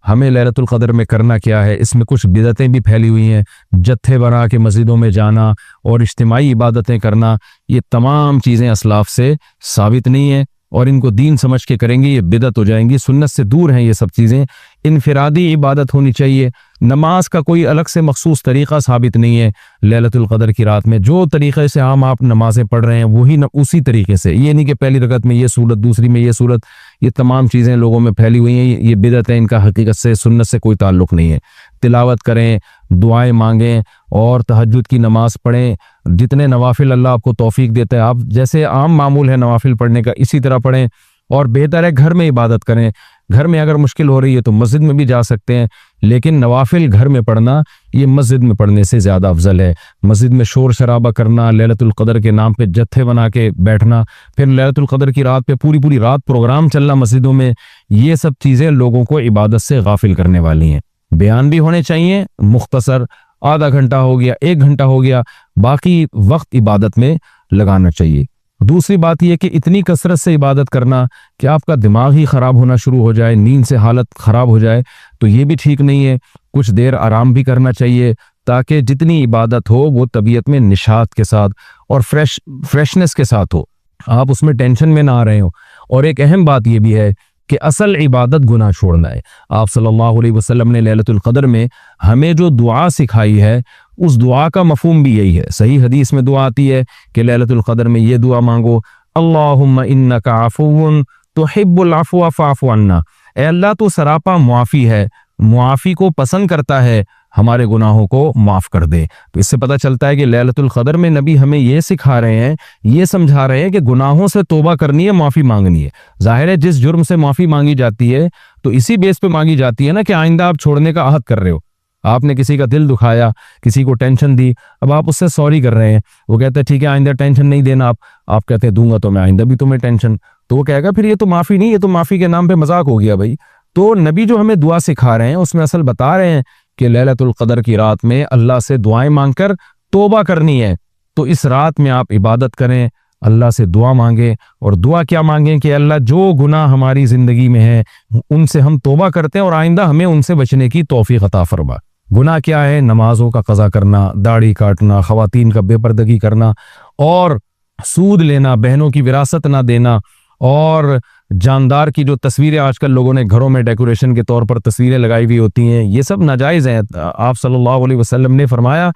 हमें लैलतुल क़द्र में करना क्या है। इसमें कुछ बिदअतें भी फैली हुई हैं, जत्थे बना के मस्जिदों में जाना और इज्तिमाई इबादतें करना, ये तमाम चीज़ें असलाफ से साबित नहीं है और इनको दीन समझ के करेंगे ये बिदअत हो जाएंगी। सुन्नत से दूर हैं ये सब चीज़ें। इनफिरादी इबादत होनी चाहिए। नमाज का कोई अलग से मखसूस तरीक़ा साबित नहीं है। लैलतुल क़द्र की रात में जो तरीक़े से आम आप नमाजें पढ़ रहे हैं वही उसी तरीके से, ये नहीं कि पहली रकत में ये सूरत, दूसरी में ये सूरत, ये तमाम चीज़ें लोगों में फैली हुई हैं। ये बिदअत है, इनका हकीकत से सुन्नत से कोई ताल्लुक़ नहीं है। तिलावत करें, दुआएं मांगें और तहज्जुद की नमाज पढ़ें। जितने नवाफिल अल्लाह आपको तौफीक देता है, आप जैसे आम मामूल है नवाफिल पढ़ने का, इसी तरह पढ़ें। और बेहतर है घर में इबादत करें। घर में अगर मुश्किल हो रही है तो मस्जिद में भी जा सकते हैं, लेकिन नवाफिल घर में पढ़ना ये मस्जिद में पढ़ने से ज़्यादा अफजल है। मस्जिद में शोर शराबा करना, लैलतुल क़द्र के नाम पे जत्थे बना के बैठना, फिर लैलतुल क़द्र की रात पे पूरी पूरी रात प्रोग्राम चलना मस्जिदों में, ये सब चीज़ें लोगों को इबादत से गाफिल करने वाली हैं। बयान भी होने चाहिए मुख्तसर, आधा घंटा हो गया, 1 घंटा हो गया, बाकी वक्त इबादत में लगाना चाहिए। दूसरी बात यह कि इतनी कसरत से इबादत करना कि आपका दिमाग ही ख़राब होना शुरू हो जाए, नींद से हालत ख़राब हो जाए, तो ये भी ठीक नहीं है। कुछ देर आराम भी करना चाहिए ताकि जितनी इबादत हो वो तबीयत में निशात के साथ और फ्रेशनेस के साथ हो, आप उसमें टेंशन में ना आ रहे हो। और एक अहम बात यह भी है कि असल इबादत गुनाह छोड़ना है। आप सल्लल्लाहु अलैहि वसल्लम ने लैलतुल क़द्र में हमें जो दुआ सिखाई है उस दुआ का मफहूम भी यही है। सही हदीस में दुआ आती है कि लैलतुल क़द्र में ये दुआ मांगो, अल्लाहुम्मा इन्नका अफ़ुव्वुन तुहिब्बुल अफ़्व फ़अफ़ु अन्ना। ए अल्लाह तू सरापा मुआफ़ी है, मुआफ़ी को पसंद करता है, हमारे गुनाहों को माफ़ कर दे। तो इससे पता चलता है कि लैलतुल क़द्र में नबी हमें ये सिखा रहे हैं, ये समझा रहे हैं कि गुनाहों से तौबा करनी है, माफ़ी मांगनी है। जाहिर है जिस जुर्म से माफ़ी मांगी जाती है तो इसी बेस पे मांगी जाती है ना कि आइंदा आप छोड़ने का अहद कर रहे हो। आपने किसी का दिल दुखाया, किसी को टेंशन दी, अब आप उससे सॉरी कर रहे हैं, वो कहता है ठीक है आइंदा टेंशन नहीं देना। आप कहते हैं दूंगा तो मैं आइंदा भी तुम्हें टेंशन, तो वो कहेगा फिर ये तो माफ़ी नहीं, ये तो माफ़ी के नाम पे मजाक हो गया भाई। तो नबी जो हमें दुआ सिखा रहे हैं उसमें असल बता रहे हैं कि लैलतुल क़द्र की रात में अल्लाह से दुआएं मांगकर तौबा करनी है। तो इस रात में आप इबादत करें, अल्लाह से दुआ मांगें। और दुआ क्या मांगें कि अल्लाह जो गुनाह हमारी ज़िंदगी में है उनसे हम तौबा करते हैं और आइंदा हमें उनसे बचने की तौफीक अता फरमा। गुनाह क्या है? नमाजों का कज़ा करना, दाढ़ी काटना, ख़वातीन का बेपर्दगी करना और सूद लेना, बहनों की विरासत ना देना, और जानदार की जो तस्वीरें आजकल लोगों ने घरों में डेकोरेशन के तौर पर तस्वीरें लगाई हुई होती हैं, ये सब नाजायज़ हैं। आप सल्लल्लाहु अलैहि वसल्लम ने फरमाया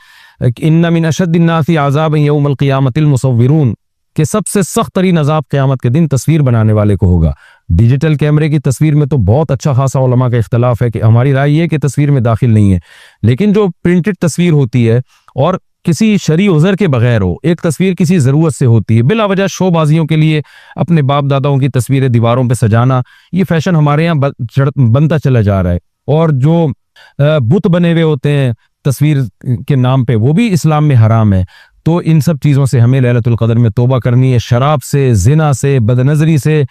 इन्ना मिन अशद्दिन्नासी अज़ाबन यौमल क़ियामतिल मुसव्विरून, कि सबसे सख्त तरीन अज़ाब क़यामत के दिन तस्वीर बनाने वाले को होगा। डिजिटल कैमरे की तस्वीर में तो बहुत अच्छा खासा उलमा का इख्तलाफ है कि हमारी राय ये कि तस्वीर में दाखिल नहीं है, लेकिन जो प्रिंटेड तस्वीर होती है और किसी शरई उज़र के बगैर हो, एक तस्वीर किसी ज़रूरत से होती है, बिला वजह शोबाजियों के लिए अपने बाप दादाओं की तस्वीरें दीवारों पे सजाना, ये फैशन हमारे यहाँ बनता चला जा रहा है। और जो बुत बने हुए होते हैं तस्वीर के नाम पे, वो भी इस्लाम में हराम है। तो इन सब चीज़ों से हमें लैलतुल क़द्र में तौबा करनी है। शराब से, जिना से, बदनज़री से,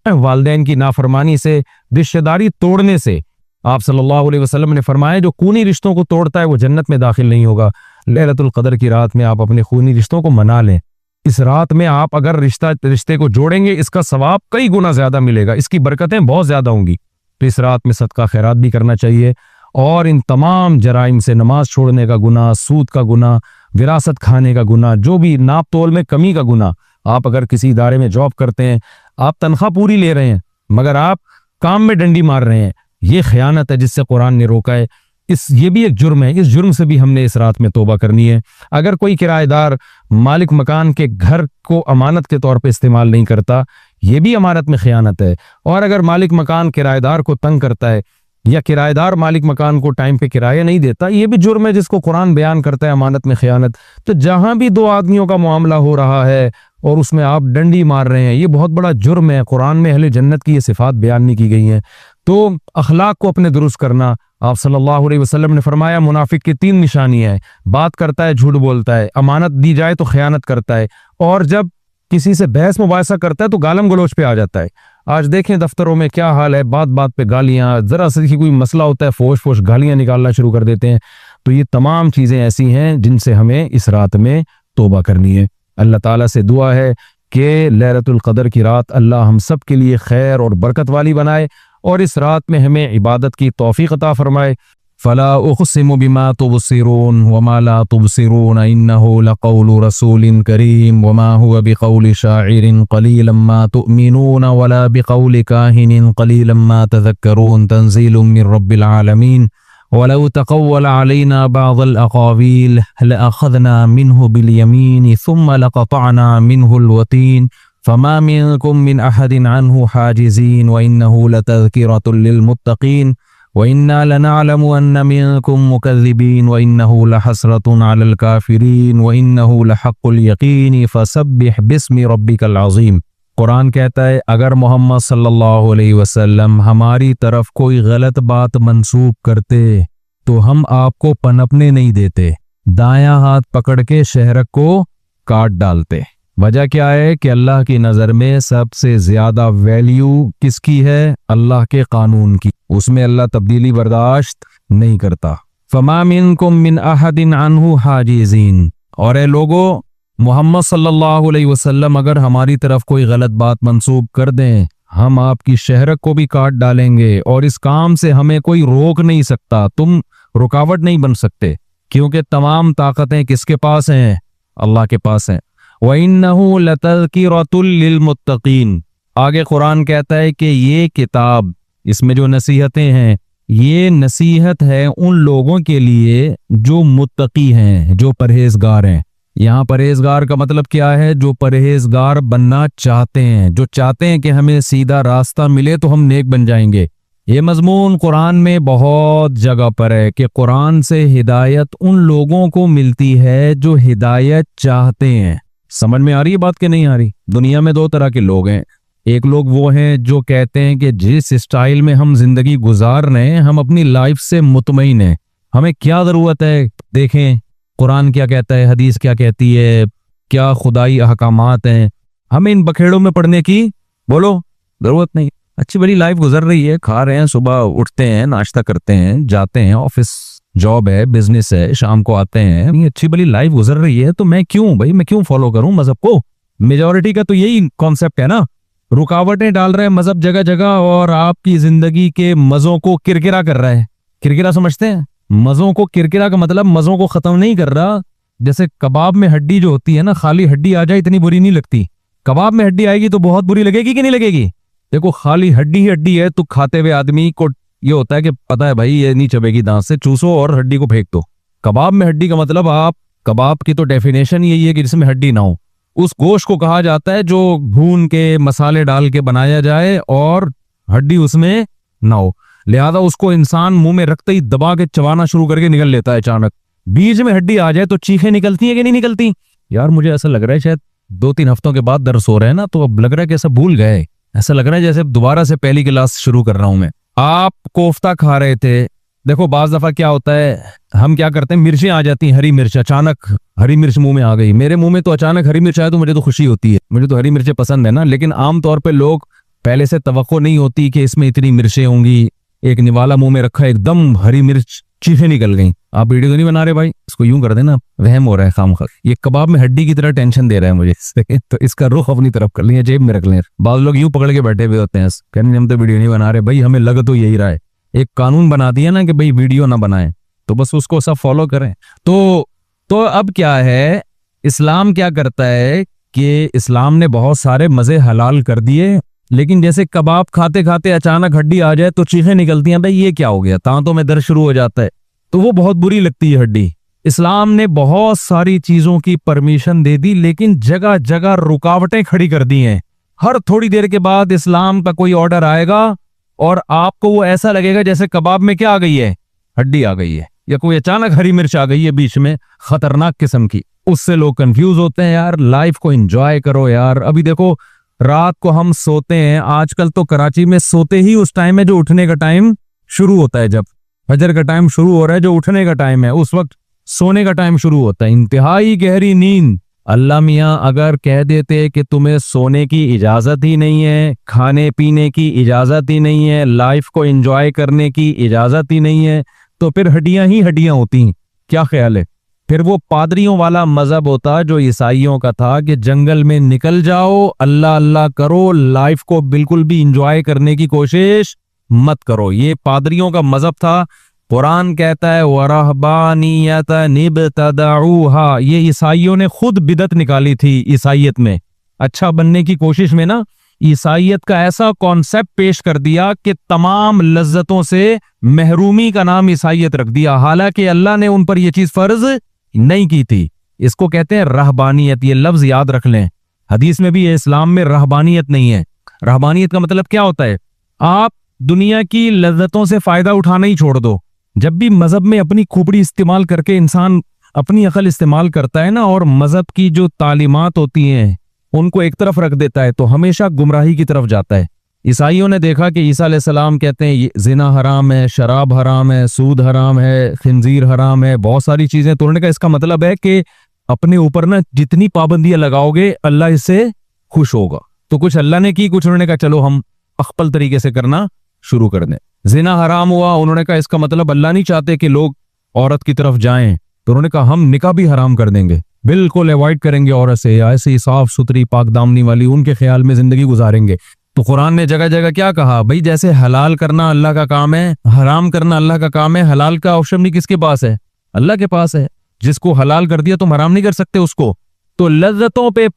वालिदैन की नाफरमानी से, रिश्तेदारी तोड़ने से। आप सल्लल्लाहु अलैहि वसल्लम ने फरमाया जो खूनी रिश्तों को तोड़ता है वो जन्नत में दाखिल नहीं होगा। लैलतुल क़द्र की रात में आप अपने खूनी रिश्तों को मना लें। इस रात में आप अगर रिश्ते को जोड़ेंगे, इसका सवाब कई गुना ज़्यादा मिलेगा, इसकी बरकतें बहुत ज़्यादा होंगी। तो इस रात में सदका खैरात भी करना चाहिए। और इन तमाम जराइम से, नमाज छोड़ने का गुनाह, सूद का गुनाह, विरासत खाने का गुनाह, जो भी नाप तोल में कमी का गुनाह, आप अगर किसी इदारे में जॉब करते हैं, आप तनख्वाह पूरी ले रहे हैं मगर आप काम में डंडी मार रहे हैं, ये खयानत है जिससे कुरान ने रोका है। ये भी एक जुर्म है, इस जुर्म से भी हमने इस रात में तौबा करनी है। अगर कोई किराएदार मालिक मकान के घर को अमानत के तौर पे इस्तेमाल नहीं करता, ये भी अमानत में खयानत है। और अगर मालिक मकान किराएदार को तंग करता है या किराएदार मालिक मकान को टाइम पे किराया नहीं देता, ये भी जुर्म है जिसको कुरान बयान करता है, अमानत में खयानत। तो जहां भी दो आदमियों का मामला हो रहा है और उसमें आप डंडी मार रहे हैं, ये बहुत बड़ा जुर्म है। कुरान में अहले जन्नत की ये सिफात बयान नहीं की गई हैं। तो अखलाक को अपने दुरुस्त करना। आप सल्लल्लाहु अलैहि वसल्लम ने फरमाया मुनाफिक की 3 निशानियां हैं, बात करता है, झूठ बोलता है, अमानत दी जाए तो खयानत करता है, और जब किसी से बहस मुबाहिसा करता है तो गालम गलोच पे आ जाता है। आज देखें दफ्तरों में क्या हाल है, बात बात पे गालियां, जरा सी कोई मसला होता है फोश फोश गालियां निकालना शुरू कर देते हैं। तो ये तमाम चीजें ऐसी हैं जिनसे हमें इस रात में तौबा करनी है। अल्लाह ताला से दुआ है कि लैलतुल क़द्र की रात अल्लाह हम सब के लिए खैर और बरकत वाली बनाए। और इस रात में हमें इबादत की तौफीक अता फरमाए। फला उक़सिमु बिमा तुबसिरून वमा ला तुबसिरून इन्नहु लक़ौलु रसूलिन करीम वमा हुवा बिक़ौलि शाइरिन क़लीलन मा तुअमिनून वला बिक़ौलि काहिनिन क़लीलन मा तज़क्करून तंज़ीलुम मिर रब्बिल आलमीन वलौ तक़व्वल अलैना बअज़ल अक़ावील लअख़ज़ना मिन्हु बिल यमीन सुम्मा लक़तअना मिन्हुल वतीन फमा मिनकुम मिन अहदिन अन्हु हाजिज़ीन व इन्नहु लतज़किरतुल लिल मुत्तक़ीन व इन्ना लनअलमु अन्न मिनकुम मुकज़्ज़िबीन व इन्नहु लहसरतुन अलल काफ़िरीन व इन्नहु लहक़्क़ुल यक़ीन फसब्बिह बिस्मि रब्बिकल अज़ीम। कुरान कहता है अगर मोहम्मद सल्लल्लाहु अलैहि वसल्लम हमारी तरफ कोई गलत बात मंसूब करते तो हम आपको पनपने नहीं देते, दायां हाथ पकड़ के शहरक को काट डालते। वजह क्या है कि अल्लाह की नज़र में सबसे ज़्यादा वैल्यू किसकी है? अल्लाह के कानून की। उसमें अल्लाह तब्दीली बर्दाश्त नहीं करता। फमा मिनकुम मिन अहदिन अन्हु हाजिज़ीन। और ए लोगो, मोहम्मद सल्लल्लाहु अलैहि वसल्लम अगर हमारी तरफ कोई गलत बात मंसूब कर दें, हम आपकी शहरक को भी काट डालेंगे और इस काम से हमें कोई रोक नहीं सकता, तुम रुकावट नहीं बन सकते, क्योंकि तमाम ताकतें किसके पास हैं? अल्लाह के पास हैं। व इन्नहु लतज़किरतुल लिल मुत्तक़ीन। आगे कुरान कहता है कि ये किताब, इसमें जो नसीहतें हैं, ये नसीहत है उन लोगों के लिए जो मुत्तकी हैं, जो परहेजगार हैं। यहाँ परहेजगार का मतलब क्या है? जो परहेजगार बनना चाहते हैं, जो चाहते हैं कि हमें सीधा रास्ता मिले तो हम नेक बन जाएंगे। ये मजमून कुरान में बहुत जगह पर है कि कुरान से हिदायत उन लोगों को मिलती है जो हिदायत चाहते हैं। समझ में आ रही है बात कि नहीं आ रही? दुनिया में दो तरह के लोग हैं। एक लोग वो हैं जो कहते हैं कि जिस स्टाइल में हम जिंदगी गुजार रहे हैं, हम अपनी लाइफ से मुतमईन हैं, हमें क्या जरूरत है, देखें कुरान क्या कहता है, हदीस क्या कहती है, क्या खुदाई अहकामात हैं, हमें इन बखेड़ों में पड़ने की बोलो जरूरत नहीं। अच्छी बड़ी लाइफ गुजर रही है, खा रहे हैं, सुबह उठते हैं, नाश्ता करते हैं, जाते हैं ऑफिस, जॉब है, बिजनेस है, शाम को आते हैं, ये अच्छी बड़ी लाइफ गुजर रही है, तो मैं क्यों फॉलो करूं मजहब को? मेजोरिटी का तो यही कॉन्सेप्ट है ना। रुकावटें डाल रहे हैं मजहब जगह जगह और आपकी जिंदगी के मजों को किरकिरा कर रहा है। किरकिरा समझते हैं? मजों को किरकिरा का मतलब मजों को खत्म नहीं कर रहा। जैसे कबाब में हड्डी जो होती है ना, खाली हड्डी आ जाए इतनी बुरी नहीं लगती, कबाब में हड्डी आएगी तो बहुत बुरी लगेगी कि नहीं लगेगी? देखो खाली हड्डी ही हड्डी है तो खाते हुए आदमी को ये होता है कि पता है भाई ये नहीं चबेगी, दांत से चूसो और हड्डी को फेंक दो। कबाब में हड्डी का मतलब, आप कबाब की तो डेफिनेशन यही है कि जिसमें हड्डी ना हो। उस गोश्त को कहा जाता है जो भून के मसाले डाल के बनाया जाए और हड्डी उसमें ना हो, लिहाजा उसको इंसान मुंह में रखते ही दबा के चबाना शुरू करके निकल लेता है। अचानक बीच में हड्डी आ जाए तो चीखें निकलती हैं कि नहीं निकलती? यार मुझे ऐसा लग रहा है शायद 2-3 हफ्तों के बाद दर्द हो रहे हैं ना, तो अब लग रहा है कि ऐसा भूल गए, ऐसा लग रहा है जैसे दोबारा से पहली क्लास शुरू कर रहा हूं मैं। आप कोफ्ता खा रहे थे, देखो बाज दफा क्या होता है, हम क्या करते हैं, मिर्चें आ जाती हैं, हरी मिर्च, अचानक हरी मिर्च मुंह में आ गई। मेरे मुंह में तो अचानक हरी मिर्च आए तो मुझे तो खुशी होती है, मुझे तो हरी मिर्चें पसंद है ना। लेकिन आमतौर पे लोग पहले से तवक्को नहीं होती कि इसमें इतनी मिर्चें होंगी, एक निवाला मुंह में रखा, एकदम हरी मिर्च, चीखें निकल गई। आप वीडियो तो नहीं बना रहे भाई, इसको यूं कर देना, वहम हो रहा है खामखा। ये कबाब में हड्डी की तरह टेंशन दे रहा है मुझे तो इसका रुख अपनी तरफ कर लिया, जेब में रख लें। बाद लोग यूं पकड़ के बैठे हुए होते हैं, कहने हम तो वीडियो नहीं बना रहे। भाई हमें लग तो यही रहा है, एक कानून बना दिया ना कि भाई वीडियो ना बनाए, तो बस उसको सब फॉलो करें। तो अब क्या है, इस्लाम क्या करता है कि इस्लाम ने बहुत सारे मजे हलाल कर दिए, लेकिन जैसे कबाब खाते खाते अचानक हड्डी आ जाए तो चीखें निकलती हैं, भाई ये क्या हो गया, दांतों में दर्द शुरू हो जाता है, तो वो बहुत बुरी लगती है हड्डी। इस्लाम ने बहुत सारी चीजों की परमिशन दे दी, लेकिन जगह जगह रुकावटें खड़ी कर दी हैं। हर थोड़ी देर के बाद इस्लाम का कोई ऑर्डर आएगा और आपको वो ऐसा लगेगा जैसे कबाब में क्या आ गई है, हड्डी आ गई है, या कोई अचानक हरी मिर्च आ गई है बीच में, खतरनाक किस्म की। उससे लोग कंफ्यूज होते हैं। यार लाइफ को एंजॉय करो यार। अभी देखो रात को हम सोते हैं, आजकल तो कराची में सोते ही उस टाइम है जो उठने का टाइम शुरू होता है, जब फजर का टाइम शुरू हो रहा है, जो उठने का टाइम है उस वक्त सोने का टाइम शुरू होता है। इंतहाई गहरी नींद। अल्लाह मियाँ अगर कह देते कि तुम्हें सोने की इजाजत ही नहीं है, खाने पीने की इजाजत ही नहीं है, लाइफ को एंजॉय करने की इजाजत ही नहीं है, तो फिर हड्डियां ही हड्डियां होती। क्या ख्याल है? फिर वो पादरियों वाला मजहब होता जो ईसाइयों का था कि जंगल में निकल जाओ, अल्लाह अल्लाह करो, लाइफ को बिल्कुल भी इंजॉय करने की कोशिश मत करो। ये पादरियों का मजहब था। कुरान कहता है वरहबानियत निबतदऊहा, ये ईसाइयों ने खुद बिदत निकाली थी ईसाइयत में। अच्छा बनने की कोशिश में ना ईसाइयत का ऐसा कॉन्सेप्ट पेश कर दिया कि तमाम लज्जतों से महरूमी का नाम ईसाइयत रख दिया, हालांकि अल्लाह ने उन पर यह चीज फर्ज नहीं की थी। इसको कहते हैं रहबानियत। ये लफ्ज याद रख लें, हदीस में भी है, इस्लाम में रहबानियत नहीं है। रहबानियत का मतलब क्या होता है? आप दुनिया की लज्जतों से फायदा उठाना ही छोड़ दो। जब भी मजहब में अपनी खोपड़ी इस्तेमाल करके इंसान अपनी अकल इस्तेमाल करता है ना, और मजहब की जो तालीमात होती हैं उनको एक तरफ रख देता है, तो हमेशा गुमराही की तरफ जाता है। ईसाइयों ने देखा कि ईसा अलैहिस्सलाम कहते हैं ये जिना हराम है, शराब हराम है, सूद हराम है, खिंजीर हराम है, बहुत सारी चीजें तोड़ने का। इसका मतलब है कि अपने ऊपर ना जितनी पाबंदियां लगाओगे अल्लाह इससे खुश होगा। तो कुछ अल्लाह ने की, कुछ उन्होंने कहा चलो हम अख्पल तरीके से करना शुरू कर दें। जिना हराम हुआ, उन्होंने कहा इसका मतलब अल्लाह नहीं चाहते कि लोग औरत की तरफ जाएं, तो उन्होंने कहा हम निकाह भी हराम कर देंगे, बिल्कुल अवॉइड करेंगे औरत से, ऐसे ही साफ सुथरी पाक दामनी वाली उनके ख्याल में जिंदगी गुजारेंगे। तो कुरान ने जगह जगह क्या कहा, भाई जैसे हलाल करना अल्लाह का काम है, हराम करना अल्लाह का काम है, हलाल का ऑप्शन भी किसके पास है? अल्लाह के पास है। जिसको हलाल कर दिया तुम हराम नहीं कर सकते उसको। तो लज्जतों पे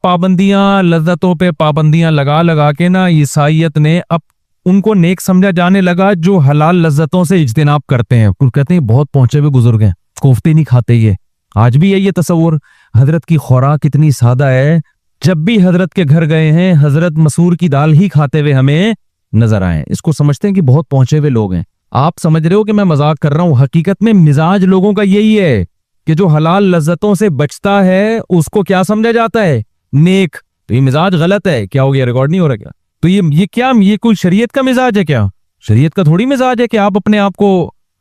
पाबंदियां लगा लगा के ना ईसाइयत ने अब उनको नेक समझा जाने लगा जो हलाल लज्जतों से इज्तिनाब करते हैं। कुछ कहते हैं बहुत पहुंचे हुए बुजुर्ग हैं, कोफ्ते नहीं खाते। ये आज भी है ये तस्वुर। हजरत की खुराक कितनी सादा है, जब भी हजरत के घर गए हैं हजरत मसूर की दाल ही खाते हुए हमें नजर आए। इसको समझते हैं कि बहुत पहुंचे हुए लोग हैं। आप समझ रहे हो कि मैं मजाक कर रहा हूं? हकीकत में मिजाज लोगों का यही है कि जो हलाल लज्जतों से बचता है उसको क्या समझा जाता है? नेक। तो ये मिजाज गलत है। क्या हो गया? रिकॉर्ड नहीं हो रहा क्या? तो ये क्या, ये कोई शरीयत का मिजाज है क्या? शरीयत का थोड़ी मिजाज है कि आप अपने आप को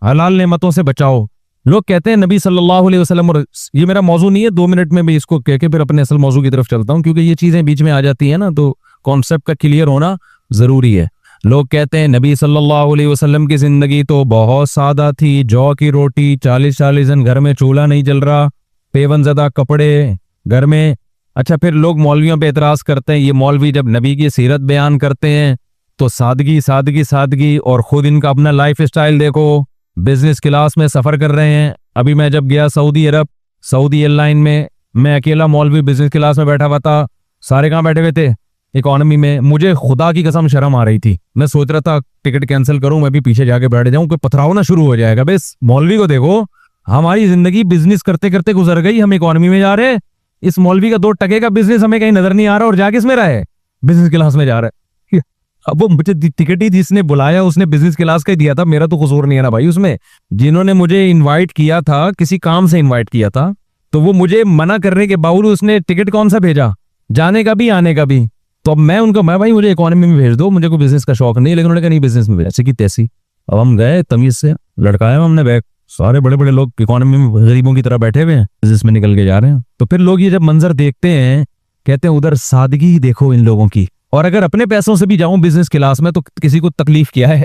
हलाल नेमतों से बचाओ। लोग कहते हैं नबी सल्लल्लाहु अलैहि वसल्लम, और ये मेरा मौजू नहीं है, 2 मिनट में भी इसको कह के फिर अपने असल मौजू की तरफ चलता हूं, क्योंकि ये चीजें बीच में आ जाती है ना, तो कॉन्सेप्ट का क्लियर होना जरूरी है। लोग कहते हैं नबी सल्लल्लाहु अलैहि वसल्लम की जिंदगी तो बहुत सादा थी, जौ की रोटी, 40-40 दिन घर में चूल्हा नहीं जल रहा, पेवनजदा कपड़े घर में। अच्छा, फिर लोग मौलवियों पे एतराज करते हैं, ये मौलवी जब नबी की सीरत बयान करते हैं तो सादगी सादगी सादगी, और खुद इनका अपना लाइफ स्टाइल देखो, बिजनेस क्लास में सफर कर रहे हैं। अभी मैं जब गया सऊदी अरब, सऊदी एयरलाइन में, मैं अकेला मौलवी बिजनेस क्लास में बैठा हुआ था, सारे कहाँ बैठे हुए थे? इकोनॉमी में। मुझे खुदा की कसम शर्म आ रही थी, मैं सोच रहा था टिकट कैंसिल करूं, मैं भी पीछे जाके बैठ जाऊं, कोई पथराव ना शुरू हो जाएगा। बस मौलवी को देखो, हमारी जिंदगी बिजनेस करते करते गुजर गई, हम इकोनॉमी में जा रहे हैं। इस मौलवी का 2 टके का बिजनेस हमें कहीं नजर नहीं आ रहा, और जाके किस में रहा है? बिजनेस क्लास में जा रहा है। अब वो मुझे टिकट ही जिसने बुलाया उसने बिजनेस क्लास का ही दिया था, मेरा तो कसूर नहीं है ना भाई उसमें। जिन्होंने मुझे इनवाइट किया था, किसी काम से इनवाइट किया था, तो वो मुझे मना करने के बावजूद उसने टिकट कौन सा भेजा, जाने का भी आने का भी। तो अब मैं भाई मुझे इकोनॉमी में भेज दो, मुझे कोई बिजनेस का शौक नहीं, लेकिन उन्होंने कहा नहीं बिजनेस में भेज, ऐसे की तैसी। अब हम गए तमीज से, लड़काया हमने बैग, सारे बड़े बड़े लोग इकोनॉमी में गरीबों की तरह बैठे हुए हैं, बिजनेस में निकल के जा रहे हैं। तो फिर लोग ये जब मंजर देखते हैं कहते हैं उधर सादगी देखो इन लोगों की। और अगर अपने पैसों से भी जाऊं बिजनेस क्लास में तो किसी को तकलीफ क्या है?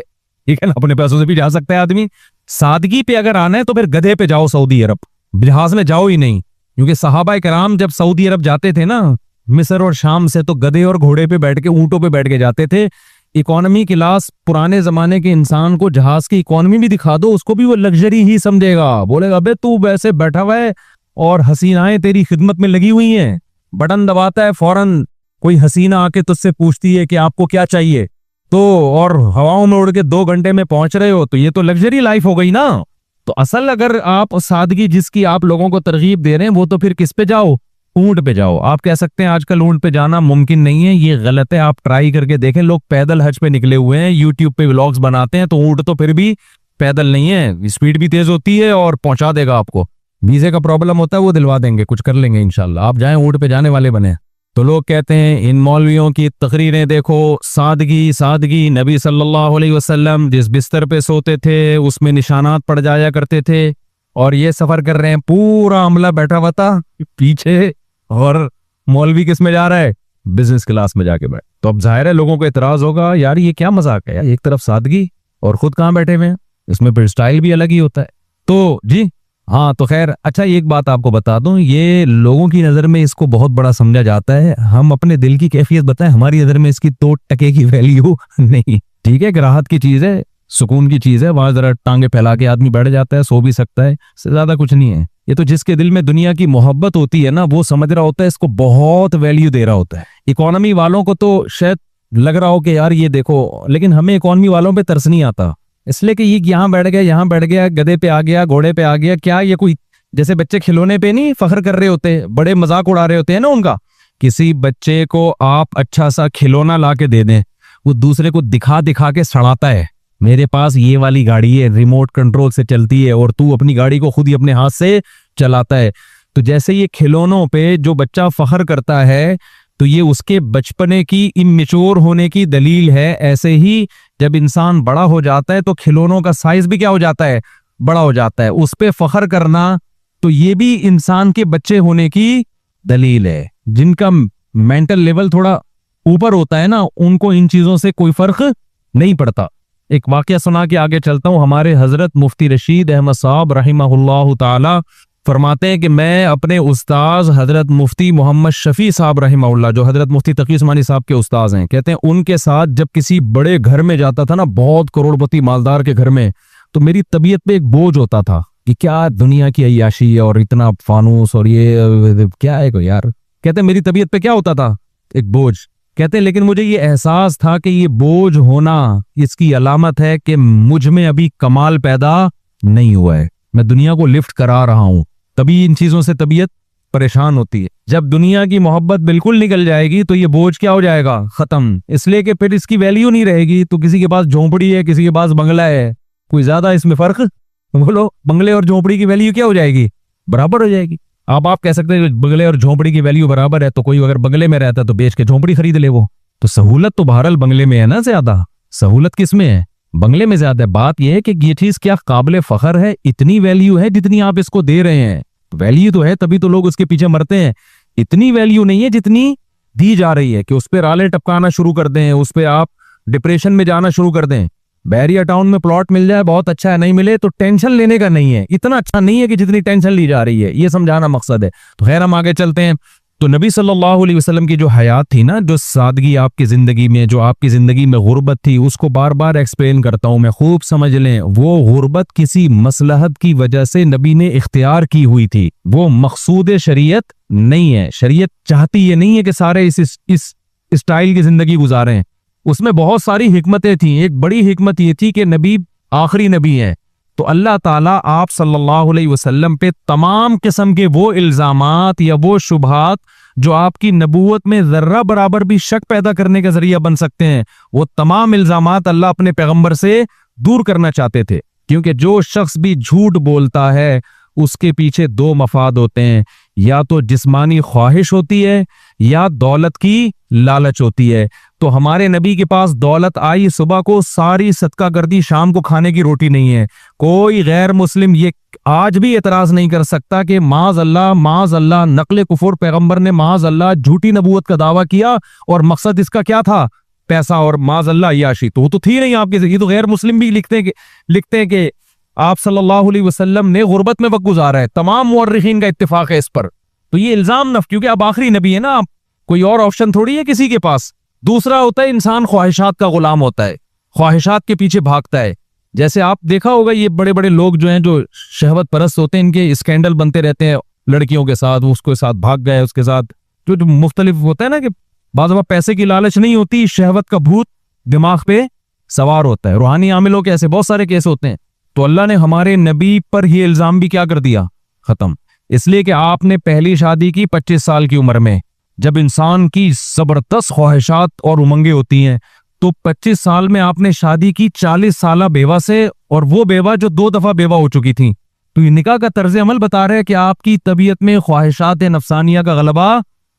ठीक है ना, अपने पैसों से भी जा सकता है आदमी। सादगी पे अगर आना है तो फिर गधे पे जाओ सऊदी अरब, जहाज में जाओ ही नहीं। क्योंकि सहाबा कराम जब सऊदी अरब जाते थे ना मिस्र और शाम से, तो गधे और घोड़े पे बैठ के, ऊंटों पे बैठ के जाते थे। इकोनॉमी क्लास, पुराने जमाने के इंसान को जहाज की इकोनॉमी भी दिखा दो, उसको भी वो लग्जरी ही समझेगा, बोलेगा अबे तू वैसे बैठा हुआ है और हसीनाएं तेरी खिदमत में लगी हुई हैं। बटन दबाता है, फौरन कोई हसीना आके तुझसे पूछती है कि आपको क्या चाहिए, तो और हवाओं में उड़ के 2 घंटे में पहुंच रहे हो, तो ये तो लग्जरी लाइफ हो गई ना। तो असल अगर आप सादगी जिसकी आप लोगों को तरगीब दे रहे हैं, वो तो फिर किस पे जाओ? ऊंट पे जाओ। आप कह सकते हैं आजकल ऊंट पे जाना मुमकिन नहीं है, ये गलत है। आप ट्राई करके देखें, लोग पैदल हज पे निकले हुए हैं, यूट्यूब पे व्लॉग्स बनाते हैं, तो ऊंट तो फिर भी पैदल नहीं है, स्पीड भी तेज होती है और पहुंचा देगा आपको। वीजे का प्रॉब्लम होता है वो दिलवा देंगे, कुछ कर लेंगे इंशाल्लाह। आप जाएं, ऊंट पे जाने वाले बने। तो लोग कहते हैं इन मौलवियों की तकरीरें देखो, सादगी सादगी। नबी सल्लल्लाहु अलैहि वसल्लम जिस बिस्तर पे सोते थे उसमें निशानात पड़ जाया करते थे, और ये सफर कर रहे हैं, पूरा अमला बैठा हुआ था पीछे, और मौलवी किस में जा रहा है? बिजनेस क्लास में जाके बैठ। तो अब जाहिर है लोगों को इतराज होगा, यार ये क्या मजाक है यार, एक तरफ सादगी और खुद कहाँ बैठे हुए हैं, इसमें फिर स्टाइल भी अलग ही होता है। तो जी हाँ, तो खैर अच्छा एक बात आपको बता दूं, ये लोगों की नजर में इसको बहुत बड़ा समझा जाता है। हम अपने दिल की कैफियत बताएं, हमारी नजर में इसकी 2 टके की वैल्यू नहीं। ठीक है, कि राहत की चीज है, सुकून की चीज है, वहां जरा टांगे फैला के आदमी बैठ जाता है, सो भी सकता है, इससे ज्यादा कुछ नहीं है। ये तो जिसके दिल में दुनिया की मोहब्बत होती है ना, वो समझ रहा होता है, इसको बहुत वैल्यू दे रहा होता है। इकोनॉमी वालों को तो शायद लग रहा हो कि यार ये देखो, लेकिन हमें इकोनॉमी वालों पे तरस नहीं आता, इसलिए कि ये यहाँ बैठ गया, गधे पे आ गया, घोड़े पे आ गया, क्या ये कोई, जैसे बच्चे खिलौने पे नहीं फख्र कर रहे होते, बड़े मजाक उड़ा रहे होते हैं ना उनका। किसी बच्चे को आप अच्छा सा खिलौना ला के दे दें, वो दूसरे को दिखा दिखा के सड़ाता है, मेरे पास ये वाली गाड़ी है, रिमोट कंट्रोल से चलती है, और तू अपनी गाड़ी को खुद ही अपने हाथ से चलाता है। तो जैसे ये खिलौनों पे जो बच्चा फख्र करता है, तो ये उसके बचपने की इमेच्योर होने की दलील है। ऐसे ही जब इंसान बड़ा हो जाता है तो खिलौनों का साइज भी क्या हो जाता है, बड़ा हो जाता है। उस पे फख्र करना, तो ये भी इंसान के बच्चे होने की दलील है। जिनका मेंटल लेवल थोड़ा ऊपर होता है ना, उनको इन चीजों से कोई फर्क नहीं पड़ता। एक वाकया सुना के आगे चलता हूं। हमारे हजरत मुफ्ती रशीद अहमद साहब रहिमहुल्लाह ताला फरमाते हैं कि मैं अपने उस्ताज हजरत मुफ्ती मोहम्मद शफी साहब रहिमहुल्लाह, जो हजरत मुफ्ती तकी उस्मानी साहब के उस्ताज हैं, कहते हैं उनके साथ जब किसी बड़े घर में जाता था ना, बहुत करोड़पति मालदार के घर में, तो मेरी तबीयत पे एक बोझ होता था कि क्या दुनिया की अय्याशी है और इतना फानूस और ये क्या है को यार। कहते मेरी तबीयत पे क्या होता था, एक बोझ। कहते लेकिन मुझे ये एहसास था कि ये बोझ होना इसकी अलामत है कि मुझ में अभी कमाल पैदा नहीं हुआ है, मैं दुनिया को लिफ्ट करा रहा हूं, तभी इन चीजों से तबीयत परेशान होती है। जब दुनिया की मोहब्बत बिल्कुल निकल जाएगी तो ये बोझ क्या हो जाएगा, खत्म। इसलिए कि फिर इसकी वैल्यू नहीं रहेगी। तो किसी के पास झोंपड़ी है, किसी के पास बंगला है, कोई ज्यादा इसमें फर्क, बोलो बंगले और झोंपड़ी की वैल्यू क्या हो जाएगी, बराबर हो जाएगी। आप कह सकते हैं बंगले और झोंपड़ी की वैल्यू बराबर है, तो कोई अगर बंगले में रहता है तो बेच के झोंपड़ी खरीद ले वो। तो सहूलत तो बहरहाल बंगले में है ना ज्यादा, सहूलत किस में है, बंगले में ज्यादा है। बात यह है कि ये चीज क्या काबिल फख्र है, इतनी वैल्यू है जितनी आप इसको दे रहे हैं। वैल्यू तो है, तभी तो लोग उसके पीछे मरते हैं। इतनी वैल्यू नहीं है जितनी दी जा रही है कि उस पर राले टपकाना शुरू कर दें, उस पर आप डिप्रेशन में जाना शुरू कर दें। बैरिया टाउन में प्लॉट मिल जाए बहुत अच्छा है, नहीं मिले तो टेंशन लेने का नहीं है, इतना अच्छा नहीं है कि जितनी टेंशन ली जा रही है, ये समझाना मकसद है। तो खैर हम आगे चलते हैं। तो नबी सल्लल्लाहु अलैहि वसल्लम की जो हयात थी ना, जो सादगी आपकी जिंदगी में, जो आपकी जिंदगी में गुर्बत थी, उसको बार बार एक्सप्लेन करता हूं मैं, खूब समझ लें। वो गुर्बत किसी मसलहत की वजह से नबी ने इख्तियार की हुई थी, वो मकसूद शरीयत नहीं है। शरीयत चाहती ये नहीं है कि सारे इस स्टाइल की जिंदगी गुजारें, उसमें बहुत सारी हिकमतें थी। एक बड़ी हिकमत ये थी कि नबी आखिरी नबी है, तो अल्लाह ताला आप सल्लल्लाहु अलैहि वसल्लम पे तमाम किस्म के वो इल्जामात या वो शुबहात जो आपकी नबूवत में जर्रा बराबर भी शक पैदा करने का जरिया बन सकते हैं, वो तमाम इल्जामात अल्लाह अपने पैगंबर से दूर करना चाहते थे। क्योंकि जो शख्स भी झूठ बोलता है उसके पीछे दो मफाद होते हैं, या तो जिस्मानी ख्वाहिश होती है या दौलत की लालच होती है। तो हमारे नबी के पास दौलत आई, सुबह को सारी सदका कर दी, शाम को खाने की रोटी नहीं है। कोई गैर मुस्लिम ये आज भी एतराज नहीं कर सकता कि माज अल्लाह नकले कुफर पैगंबर ने माज अल्लाह झूठी नबूवत का दावा किया और मकसद इसका क्या था, पैसा और माज अल्लाह याशी। तो वो तो थी नहीं आपके, ये तो गैर मुस्लिम भी लिखते हैं कि आप सल्लल्लाहु अलैहि वसल्लम ने गुर्बत में वक्त गुजारा है। तमाम मुअर्रिखीन का इत्तेफाक है इस पर। तो ये इल्जाम नफ, क्योंकि आप आखिरी नबी है ना, आप कोई और ऑप्शन थोड़ी है किसी के पास। दूसरा होता है इंसान ख्वाहिशात का गुलाम होता है, ख्वाहिशात के पीछे भागता है। जैसे आप देखा होगा ये बड़े बड़े लोग जो हैं, जो शहवत परस्त होते हैं, इनके स्कैंडल बनते रहते हैं लड़कियों के साथ, उसके साथ भाग गए, उसके साथ जो मुख्तलिफ होता है ना, कि बाज़ वक़्त पैसे की लालच नहीं होती, शहवत का भूत दिमाग पे सवार होता है। रूहानी आमिलों के ऐसे बहुत सारे केस होते हैं। तो अल्लाह ने हमारे नबी पर ये इल्जाम भी क्या कर दिया, खत्म। इसलिए कि आपने पहली शादी की 25 साल की उम्र में, जब इंसान की जबरदस्त ख्वाहिशात और उमंगे होती हैं, तो 25 साल में आपने शादी की 40 साल बेवा से, और वो बेवा जो 2 दफा बेवा हो चुकी थी। तो ये निकाह का तर्ज अमल बता रहे हैं कि आपकी तबीयत में ख्वाहिशात नफसानिया का गलबा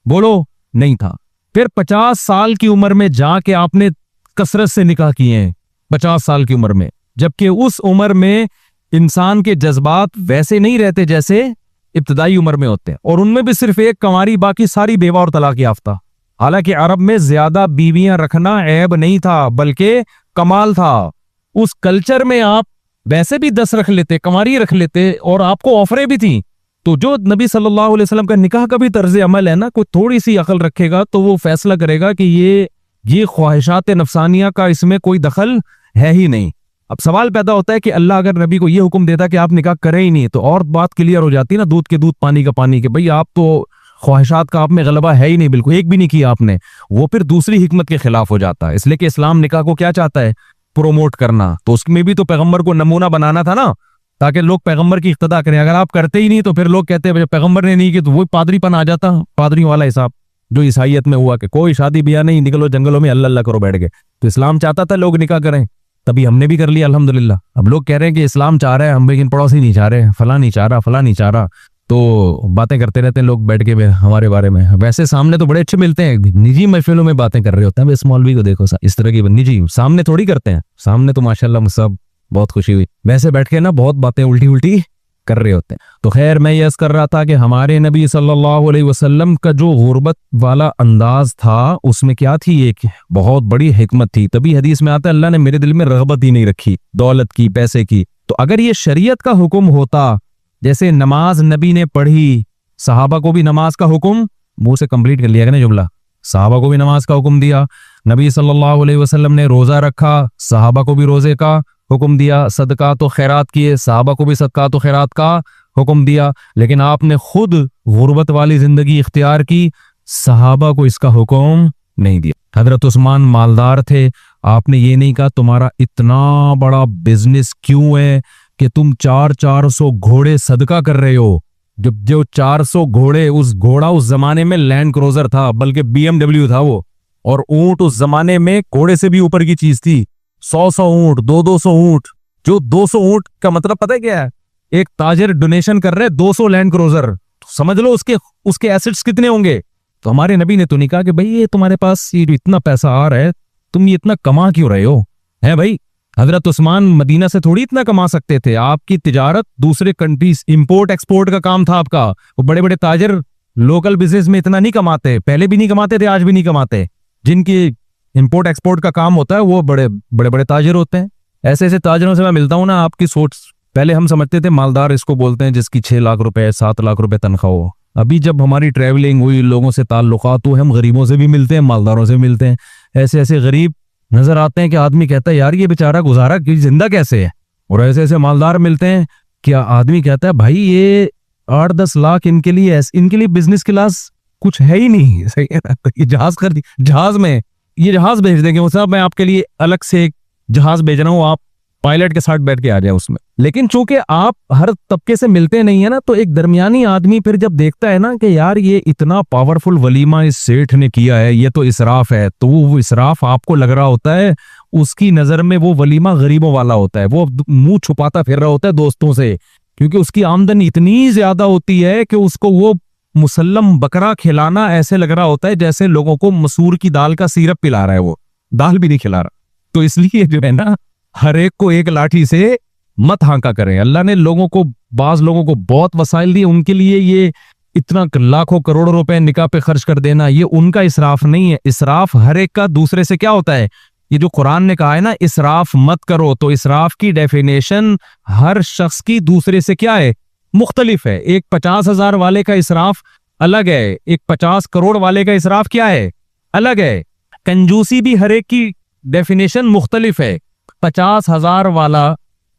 बोलो नहीं था। फिर 50 साल की उम्र में जाके आपने कसरत से निकाह किए हैं, 50 साल की उम्र में, जबकि उस उम्र में इंसान के जज्बात वैसे नहीं रहते जैसे इब्तदाई उम्र में होते हैं, और उनमें भी सिर्फ एक कंवारी, बाकी सारी बेवा और तलाक याफ्ता। हालांकि अरब में ज्यादा बीवियां रखना ऐब नहीं था, बल्कि कमाल था। उस कल्चर में आप वैसे भी 10 रख लेते, कंवारी रख लेते, और आपको ऑफरें भी थी। तो जो नबी सल्लल्लाहु अलैहि वसल्लम का निकाह का भी तर्ज अमल है ना, कोई थोड़ी सी अकल रखेगा तो वो फैसला करेगा कि ये ख्वाहिशात नफसानिया का इसमें कोई दखल है ही नहीं। अब सवाल पैदा होता है कि अल्लाह अगर नबी को ये हुक्म देता कि आप निकाह करें ही नहीं, तो और बात क्लियर हो जाती है ना, दूध के दूध पानी का पानी के, भाई आप तो ख्वाहिशात का आप में गलबा है ही नहीं, बिल्कुल एक भी नहीं किया आपने, वो फिर दूसरी हिकमत के खिलाफ हो जाता है। इसलिए कि इस्लाम निकाह को क्या चाहता है, प्रोमोट करना, तो उसमें भी तो पैगंबर को नमूना बनाना था ना, ताकि लोग पैगंबर की इक्तदा करें। अगर आप करते ही नहीं तो फिर लोग कहते हैं पैगंबर ने नहीं की, तो वही पादरीपन आ जाता, पादरियों वाला हिसाब जो ईसाइयत में हुआ कि कोई शादी ब्याह नहीं, निकलो जंगलों में अल्लाह अल्लाह करो बैठ गए। तो इस्लाम चाहता था लोग निकाह करें, तभी हमने भी कर लिया अल्हम्दुलिल्लाह। अब लोग कह रहे हैं कि इस्लाम चाह रहा है हम, लेकिन पड़ोसी नहीं चाह रहे, फला नहीं चाह रहा, फला नहीं चाह रहा, तो बातें करते रहते हैं लोग बैठ के हमारे बारे में। वैसे सामने तो बड़े अच्छे मिलते हैं, निजी महफिलों में बातें कर रहे होते हैं। इस मौलवी को देखो इस तरह की निजी सामने थोड़ी करते हैं, सामने तो माशाल्लाह सब बहुत खुशी हुई, वैसे बैठ के ना बहुत बातें उल्टी उल्टी कर रहे होते हैं। तो खैर मैं ये कर रहा था कि हमारे नबी सल्लल्लाहु अलैहि वसल्लम का जो गुर्बत वाला अंदाज था उसमें क्या थी, एक बहुत बड़ी हिकमत थी। तभी हदीस में आता है अल्लाह ने मेरे दिल में रगबत ही नहीं रखी दौलत की, पैसे की। तो अगर ये शरीयत का हुक्म होता, जैसे नमाज नबी ने पढ़ी, सहाबा को भी नमाज का हुक्म, मुंह से कंप्लीट कर लिया गया ना जुमला, सहाबा को भी नमाज का हुक्म दिया, नबी सल्लल्लाहु अलैहि वसल्लम ने रोजा रखा, सहाबा को भी रोजे का हुक्म दिया, सदका तो खैरात किए, सहाबा को भी सदका तो खैरात का हुक्म दिया, लेकिन आपने खुद गुर्बत वाली जिंदगी इख्तियार की, सहाबा को इसका हुक्म नहीं दिया। हजरत उस्मान मालदार थे, आपने ये नहीं कहा तुम्हारा इतना बड़ा बिजनेस क्यों है कि तुम 400 घोड़े सदका कर रहे हो, जब जो 400 घोड़े, उस घोड़ा उस जमाने में लैंड क्रूजर था, बल्कि BMW था वो, और ऊंट उस जमाने में घोड़े से भी ऊपर की चीज थी। 100 ऊंट, 200 ऊंट, जो 200 ऊंट का मतलब पता है क्या है, एक ताजिर डोनेशन कर रहे 200 लैंड क्रूजर, तो समझ लो उसके एसेट्स कितने होंगे। तो हमारे नबी ने तो नहीं कहा कि भाई ये तुम्हारे पास ये इतना पैसा आ रहा है, तुम ये इतना कमा क्यों रहे हो, है भाई। हजरत उस्मान मदीना से थोड़ी इतना कमा सकते थे, आपकी तिजारत दूसरे कंट्रीज, इंपोर्ट एक्सपोर्ट का काम था आपका। वो बड़े बड़े ताजिर लोकल बिजनेस में इतना नहीं कमाते, पहले भी नहीं कमाते थे, आज भी नहीं कमाते। जिनकी इंपोर्ट एक्सपोर्ट का काम होता है वो बड़े बड़े बड़े ताजिर होते हैं। ऐसे ऐसे ताजिरों से मैं मिलता हूँ ना, आपकी सोच, पहले हम समझते थे मालदार इसको बोलते हैं जिसकी 6 लाख रुपए 7 लाख रुपए तनख्वाह हो। अभी जब हमारी ट्रैवलिंग हुई, लोगों से ताल्लुकात हुए, हम गरीबों से भी मिलते हैं, मालदारों से मिलते हैं, ऐसे ऐसे गरीब नजर आते हैं कि आदमी कहता है यार ये बेचारा गुजारा जिंदा कैसे है, और ऐसे ऐसे मालदार मिलते हैं कि आदमी कहता है भाई ये 8-10 लाख इनके लिए बिजनेस क्लास कुछ है ही नहीं, सही है ना। तो ये जहाज में ये जहाज भेज देंगे वो साहब, मैं आपके लिए अलग से एक जहाज भेज रहा हूँ, आप पायलट के साथ बैठ के आ जाए उसमें। लेकिन चूंकि आप हर तबके से मिलते नहीं है ना, तो एक दरमियानी आदमी फिर जब देखता है ना कि यार ये इतना पावरफुल वलीमा इस सेठ ने किया है, ये तो इसराफ है, तो वो इसराफ आपको लग रहा होता है, उसकी नजर में वो वलीमा गरीबों वाला होता है, वो मुंह छुपाता फिर रहा होता है दोस्तों से, क्योंकि उसकी आमदनी इतनी ज्यादा होती है कि उसको वो मुसल्लम बकरा खिलाना ऐसे लग रहा होता है जैसे लोगों को मसूर की दाल का सिरप पिला रहा है, वो दाल भी नहीं खिला रहा। तो इसलिए जो है ना, हर एक को एक लाठी से मत हांका करें। अल्लाह ने बाज लोगों को बहुत वसाइल दिए, उनके लिए ये इतना लाखों करोड़ों रुपए निकाह पे खर्च कर देना, ये उनका इसराफ नहीं है। इसराफ हर एक का दूसरे से क्या होता है, ये जो कुरान ने कहा है ना इसराफ मत करो, तो इसराफ की डेफिनेशन हर शख्स की दूसरे से क्या है, मुख्तलिफ है। एक 50,000 वाले का इसराफ अलग है, एक 50 करोड़ वाले का इसराफ क्या है, अलग है। कंजूसी भी हर एक की डेफिनेशन मुख्तलिफ है। 50,000 वाला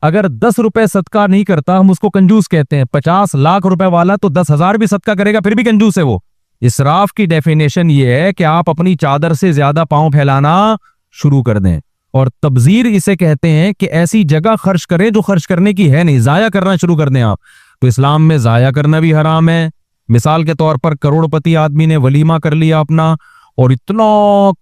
अगर 10 रुपए सदका नहीं करता, हम उसको कंजूस कहते हैं। 50 लाख रुपए वाला तो 10,000 भी सदका करेगा, फिर भी कंजूस है वो। इसराफ की डेफिनेशन ये है कि आप अपनी चादर से ज्यादा पांव फैलाना शुरू कर दें, और तब्जीर इसे कहते हैं कि ऐसी जगह खर्च करें जो खर्च करने की है नहीं, जाया करना शुरू कर दें आप। तो इस्लाम में जाया करना भी हराम है। मिसाल के तौर पर करोड़पति आदमी ने वलीमा कर लिया अपना, और इतना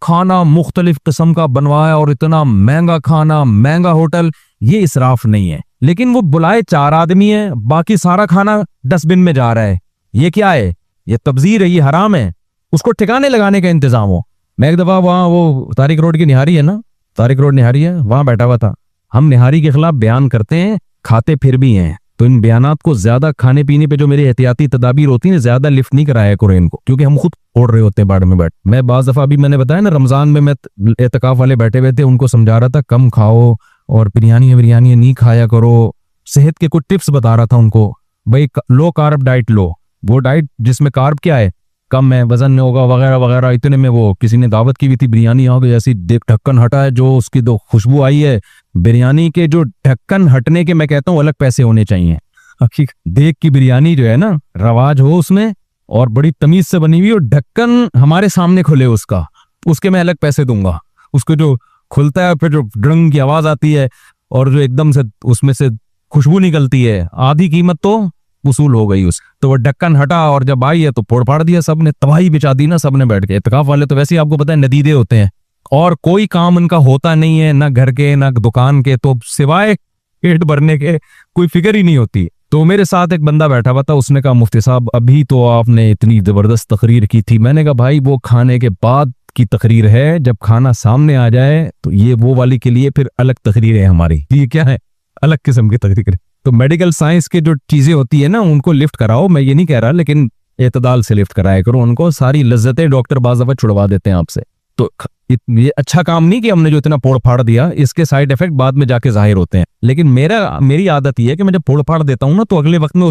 खाना मुख्तलिफ किस्म का बनवाया, और इतना महंगा खाना, महंगा होटल, ये इसराफ नहीं है। लेकिन वो बुलाए 4 आदमी है, बाकी सारा खाना डस्टबिन में जा रहा है, ये क्या है, ये तब्जीर है, ये हराम है। उसको ठिकाने लगाने का इंतजाम हो। मैं एक दफा वहां वो तारिक रोड की निहारी है ना, तारिक रोड निहारी है, वहां बैठा हुआ था। हम निहारी के खिलाफ बयान करते हैं, खाते फिर भी हैं, तो इन बयानात को ज्यादा खाने पीने पे जो मेरी एहतियाती तदाबीर होती है, ज्यादा लिफ्ट नहीं कराया करो इनको, क्योंकि हम खुद ओढ़ रहे होते हैं बाढ़ में बैठ। मैं बाज दफा भी मैंने बताया ना, रमजान में मैं एतकाफ वाले बैठे हुए थे, उनको समझा रहा था कम खाओ और बिरयानी नहीं खाया करो। सेहत के कुछ टिप्स बता रहा था उनको, भाई लो कार्ब डाइट लो, वो डाइट जिसमें कार्ब क्या है, कम है, वजन में होगा वगैरह वगैरह। इतने में वो किसी ने दावत की हुई थी, बिरयानी आ गई, ऐसी देख ढक्कन हटा है, जो उसकी दो खुशबू आई है बिरयानी के, जो ढक्कन हटने के मैं कहता हूँ अलग पैसे होने चाहिए। हकीकत देख की बिरयानी जो है ना, रवाज हो उसमें और बड़ी तमीज से बनी हुई, और ढक्कन हमारे सामने खुले उसका, उसके मैं अलग पैसे दूंगा। उसको जो खुलता है फिर जो ड्रंग की आवाज आती है और जो एकदम से उसमें से खुशबू निकलती है, आधी कीमत तो वसूल हो गई उस। तो वो ढक्कन हटा और जब आई है तो फोड़ फाड़ दिया सबने, तबाही बिछा दी ना सबने बैठ के। इत्तेकाफ वाले तो वैसे ही आपको पता है नदीदे होते हैं और कोई काम उनका होता नहीं है, ना घर के ना दुकान के, तो सिवाय पेट भरने के कोई फिक्र ही नहीं होती। तो मेरे साथ एक बंदा बैठा हुआ था, उसने कहा मुफ्ती साहब अभी तो आपने इतनी जबरदस्त तकरीर की थी। मैंने कहा भाई वो खाने के बाद की तकरीर है, जब खाना सामने आ जाए तो ये वो वाली के लिए फिर अलग तकरीर है हमारी। ये क्या है, अलग किस्म की तकरीर। तो मेडिकल साइंस के जो चीजें होती है ना उनको लिफ्ट कराओ, मैं ये नहीं कह रहा, लेकिन एतदाल से लिफ्ट कराया करो उनको। सारी लज्जतें डॉक्टर बाज़ दफा छुड़वा देते हैं आपसे। तो ये अच्छा काम नहीं कि हमने जो इतना फोड़ फाड़ दिया, इसके साइड इफेक्ट बाद में जाके जाहिर होते हैं। लेकिन मेरी आदत ये है कि मैं जब फोड़ फाड़ देता हूं ना तो अगले वक्त में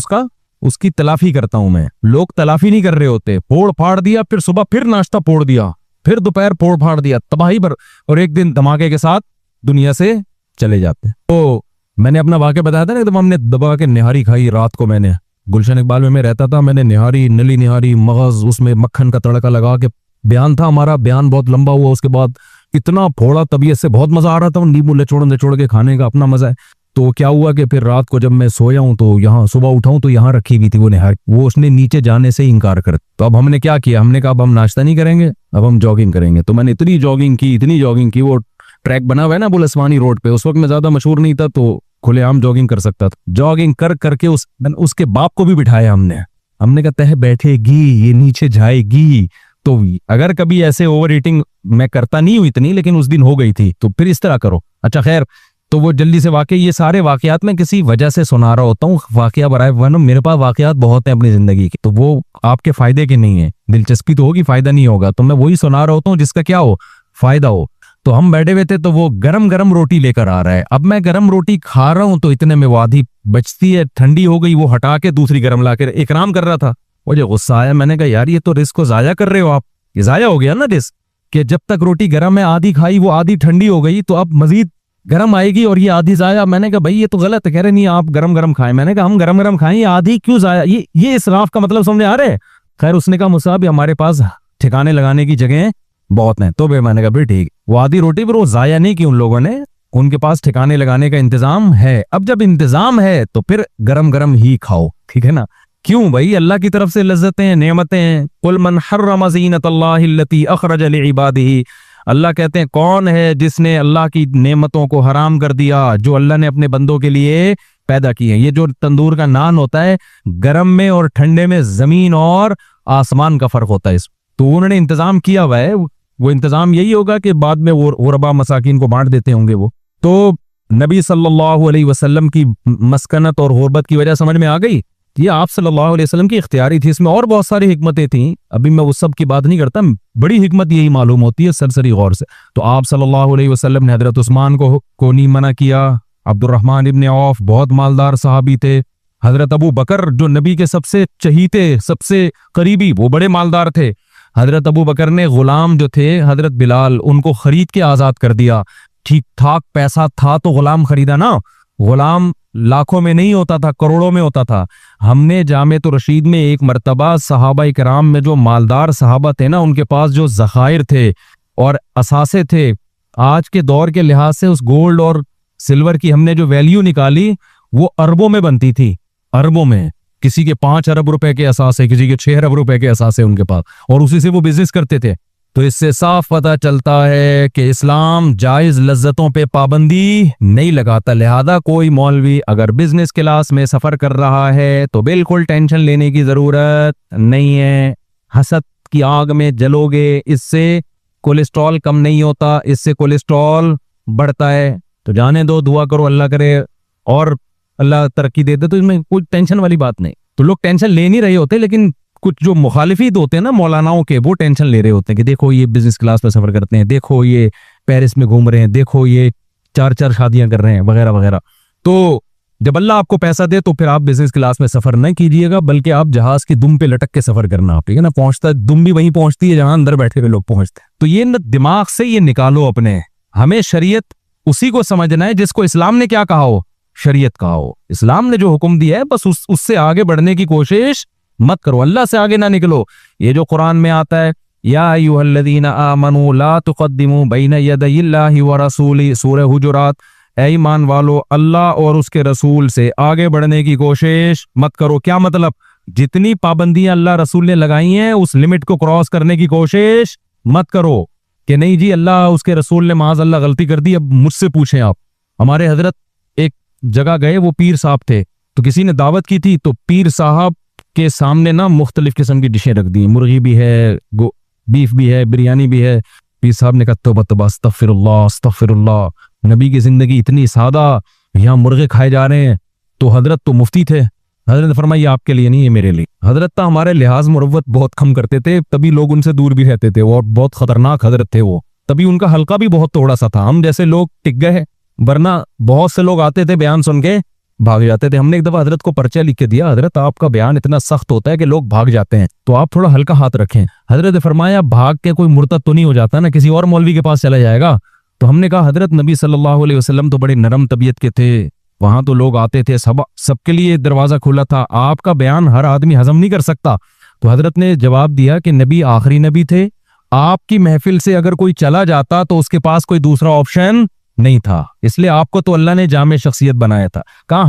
उसकी तलाफी करता हूं मैं। लोग तलाफी नहीं कर रहे होते, फोड़ फाड़ दिया, फिर सुबह फिर नाश्ता फोड़ दिया, फिर दोपहर फोड़ फाड़ दिया, तबाही भर, और एक दिन धमाके के साथ दुनिया से चले जाते हैं। तो मैंने अपना वाक़या बताया था ना, एकदम हमने दबा के निहारी खाई रात को। मैंने गुलशन इकबाल में मैं रहता था, मैंने निहारी, नली निहारी, मगज, उसमें मक्खन का तड़का लगा के बयान था हमारा। बयान बहुत लंबा हुआ, उसके बाद इतना फोड़ा, तबीयत से बहुत मजा आ रहा था, नींबू निचोड़ के खाने का अपना मजा है। तो क्या हुआ कि फिर रात को जब मैं सोया हूं तो यहाँ सुबह उठाऊं तो यहाँ रखी हुई थी वो निहारी, वो उसने नीचे जाने से इनकार कर। तो अब हमने क्या किया, हमने कहा अब हम नाश्ता नहीं करेंगे, अब हम जॉगिंग करेंगे। तो मैंने इतनी जॉगिंग की, वो ट्रैक बना हुआ है ना बुलस्वानी रोड पे, उस वक्त मैं ज्यादा मशहूर नहीं था तो खुलेआम जॉगिंग कर सकता था। जॉगिंग कर करके उसके बाप को भी बिठाया हमने कहा तह बैठेगी ये नीचे जाएगी। तो अगर कभी ऐसे ओवर ईटिंग मैं करता नहीं हूं इतनी, लेकिन उस दिन हो गई थी, तो फिर इस तरह करो। अच्छा खैर, तो वो जल्दी से वाकई, ये सारे वाकयात मैं किसी वजह से सुना रहा होता हूँ, वाकया बराए वरना मेरे पास वाकयात बहुत है अपनी जिंदगी के, तो वो आपके फायदे के नहीं है। दिलचस्पी तो होगी, फायदा नहीं होगा, तो मैं वही सुना रहा होता हूँ जिसका क्या हो, फायदा हो। तो हम बैठे हुए थे तो वो गरम गरम रोटी लेकर आ रहा है। अब मैं गरम रोटी खा रहा हूं तो इतने में वो आधी बचती है, ठंडी हो गई, वो हटा के दूसरी गरम लाकर इकराम कर रहा था। मुझे गुस्सा आया, मैंने कहा यार ये तो रिस्क को जाया कर रहे हो आप, ये जाया हो गया ना रिस्क, कि जब तक रोटी गरम है आधी खाई, वो आधी ठंडी हो गई, तो अब मजीद गरम आएगी और ये आधी जाया। मैंने कहा भाई ये तो गलत है। कह रहे नहीं आप गरम गरम खाएं। मैंने कहा हम गरम गरम खाएं, ये आधी क्यों जाया, ये इसराफ का मतलब समझ आ रहे हैं। खैर उसने कहा मुसाहब हमारे पास ठिकाने लगाने की जगह बहुत है। तो मैंने कहा भाई ठीक, वो आधी रोटी पर वो जाया नहीं की उन लोगों ने, उनके पास ठिकाने लगाने का इंतजाम है। अब जब इंतजाम है तो फिर गरम गरम ही खाओ, ठीक है ना। क्यों भाई, अल्लाह की तरफ से लज्जतें हैं, नेमतें हैं। कुल मन हर्रम ज़ीनतल्लाहि अल्लती अखरज लिइबादिही, अल्लाह कहते हैं कौन है जिसने अल्लाह की नेमतों को हराम कर दिया, जो अल्लाह ने अपने बंदों के लिए पैदा की है। ये जो तंदूर का नान होता है, गरम में और ठंडे में जमीन और आसमान का फर्क होता है। तो उन्होंने इंतजाम किया हुआ है, वो इंतजाम यही होगा कि बाद में वो गुरबा मसाकिन को बांट देते होंगे वो। तो नबी सल्लल्लाहु अलैहि वसल्लम की मस्कनत और गुरबत की वजह समझ में आ गई। ये आप सल्लल्लाहु अलैहि वसल्लम की इख्तियारी थी, इसमें और बहुत सारी हिकमतें थीं, अभी मैं उस सब की बात नहीं करता। बड़ी हिकमत यही मालूम होती है सरसरी गौर से। तो आप सल्लल्लाहु अलैहि वसल्लम ने हजरत उस्मान को नहीं मना किया। अब्दुर्रहमान इब्न औफ बहुत मालदार सहाबी थे। हजरत अबू बकर जो नबी के सबसे चहीते, सबसे करीबी, वो बड़े मालदार थे। हजरत अबू बकर ने गुलाम जो थे हजरत बिलाल, उनको खरीद के आजाद कर दिया। ठीक ठाक पैसा था तो गुलाम खरीदा ना, गुलाम लाखों में नहीं होता था, करोड़ों में होता था। हमने जामे तो रशीद में एक मर्तबा सहाबा इकराम में जो मालदार सहाबा थे ना, उनके पास जो ज़खायर थे और असासे थे, आज के दौर के लिहाज से उस गोल्ड और सिल्वर की हमने जो वैल्यू निकाली वो अरबों में बनती थी, अरबों में। किसी के 5 अरब रुपए के असासे, किसी के 6 अरब रुपए के असासे उनके पास, और उसी से वो बिजनेस करते थे। तो इससे साफ पता चलता है कि इस्लाम जायज लज्जतों पे पाबंदी नहीं लगाता। लिहाजा कोई मौलवी अगर बिजनेस क्लास में सफर कर रहा है तो बिल्कुल टेंशन लेने की जरूरत नहीं है। हसद की आग में जलोगे, इससे कोलेस्ट्रॉल कम नहीं होता, इससे कोलेस्ट्रॉल बढ़ता है। तो जाने दो, दुआ करो अल्लाह करे और अल्लाह तरक्की दे दे, तो इसमें कोई टेंशन वाली बात नहीं। तो लोग टेंशन ले नहीं रहे होते, लेकिन कुछ जो मुखालिफित होते हैं ना मौलानाओं के, वो टेंशन ले रहे होते हैं कि देखो ये बिजनेस क्लास में सफर करते हैं, देखो ये पेरिस में घूम रहे हैं, देखो ये 4 शादियां कर रहे हैं वगैरह वगैरह। तो जब अल्लाह आपको पैसा दे तो फिर आप बिजनेस क्लास में सफर नहीं कीजिएगा, बल्कि आप जहाज की दुम पे लटक के सफर करना, ठीक है ना। पहुंचता दुम भी वहीं पहुंचती है जहां अंदर बैठे हुए लोग पहुंचते हैं। तो ये न दिमाग से ये निकालो अपने, हमें शरीयत उसी को समझना है जिसको इस्लाम ने क्या कहा हो, शरीयत कहा हो। इस्लाम ने जो हुक्म दिया है बस उससे आगे बढ़ने की कोशिश मत करो, अल्लाह से आगे ना निकलो। ये जो कुरान में आता है, या अय्युहल्लज़ीना आमनू ला तुक़द्दिमू बैना यदयिल्लाहि व रसूली, सूरह हुजुरात, ऐ ईमान वालो अल्लाह और उसके रसूल से आगे बढ़ने की कोशिश मत करो। क्या मतलब, जितनी पाबंदियां अल्लाह रसूल ने लगाई हैं उस लिमिट को क्रॉस करने की कोशिश मत करो कि नहीं जी अल्लाह उसके रसूल ने माज़ अल्लाह गलती कर दी, अब मुझसे पूछें आप। हमारे हजरत एक जगह गए, वो पीर साहब थे, तो किसी ने दावत की थी, तो पीर साहब के सामने ना मुख्तलिफ किस्म की डिशें रख दी, मुर्गी भी है, बीफ भी है, बिरयानी भी है। पीर साहब ने कहा तौबा तौबा, अस्तगफिरुल्लाह अस्तगफिरुल्लाह, नबी की जिंदगी इतनी सादा, यहाँ मुर्गे खाए जा रहे हैं। तो हजरत तो मुफ्ती थे, हजरत ने फरमाया ये आपके लिए नहीं है, मेरे लिए। हजरत तो हमारे लिहाज मुरव्वत बहुत कम करते थे, तभी लोग उनसे दूर भी रहते थे, और बहुत खतरनाक हजरत थे वो, तभी उनका हल्का भी बहुत थोड़ा सा था। हम जैसे लोग टिक गए, वरना बहुत से लोग आते थे बयान सुन के भाग जाते थे। हमने एक दफा हजरत को पर्चा लिख के दिया, हजरत आपका बयान इतना सख्त होता है कि लोग भाग जाते हैं, तो आप थोड़ा हल्का हाथ रखें। हजरत ने फरमाया भाग के कोई मुर्तद तो नहीं हो जाता ना, किसी और मौलवी के पास चला जाएगा। तो हमने कहा हजरत नबी सल्लल्लाहु अलैहि वसल्लम तो बड़े नरम तबीयत के थे, वहां तो लोग आते थे, सबके लिए दरवाजा खुला था, आपका बयान हर आदमी हजम नहीं कर सकता। तो हजरत ने जवाब दिया कि नबी आखिरी नबी थे, आपकी महफिल से अगर कोई चला जाता तो उसके पास कोई दूसरा ऑप्शन नहीं था, इसलिए आपको तो अल्लाह ने जामे शख्सियत बनाया था। कहा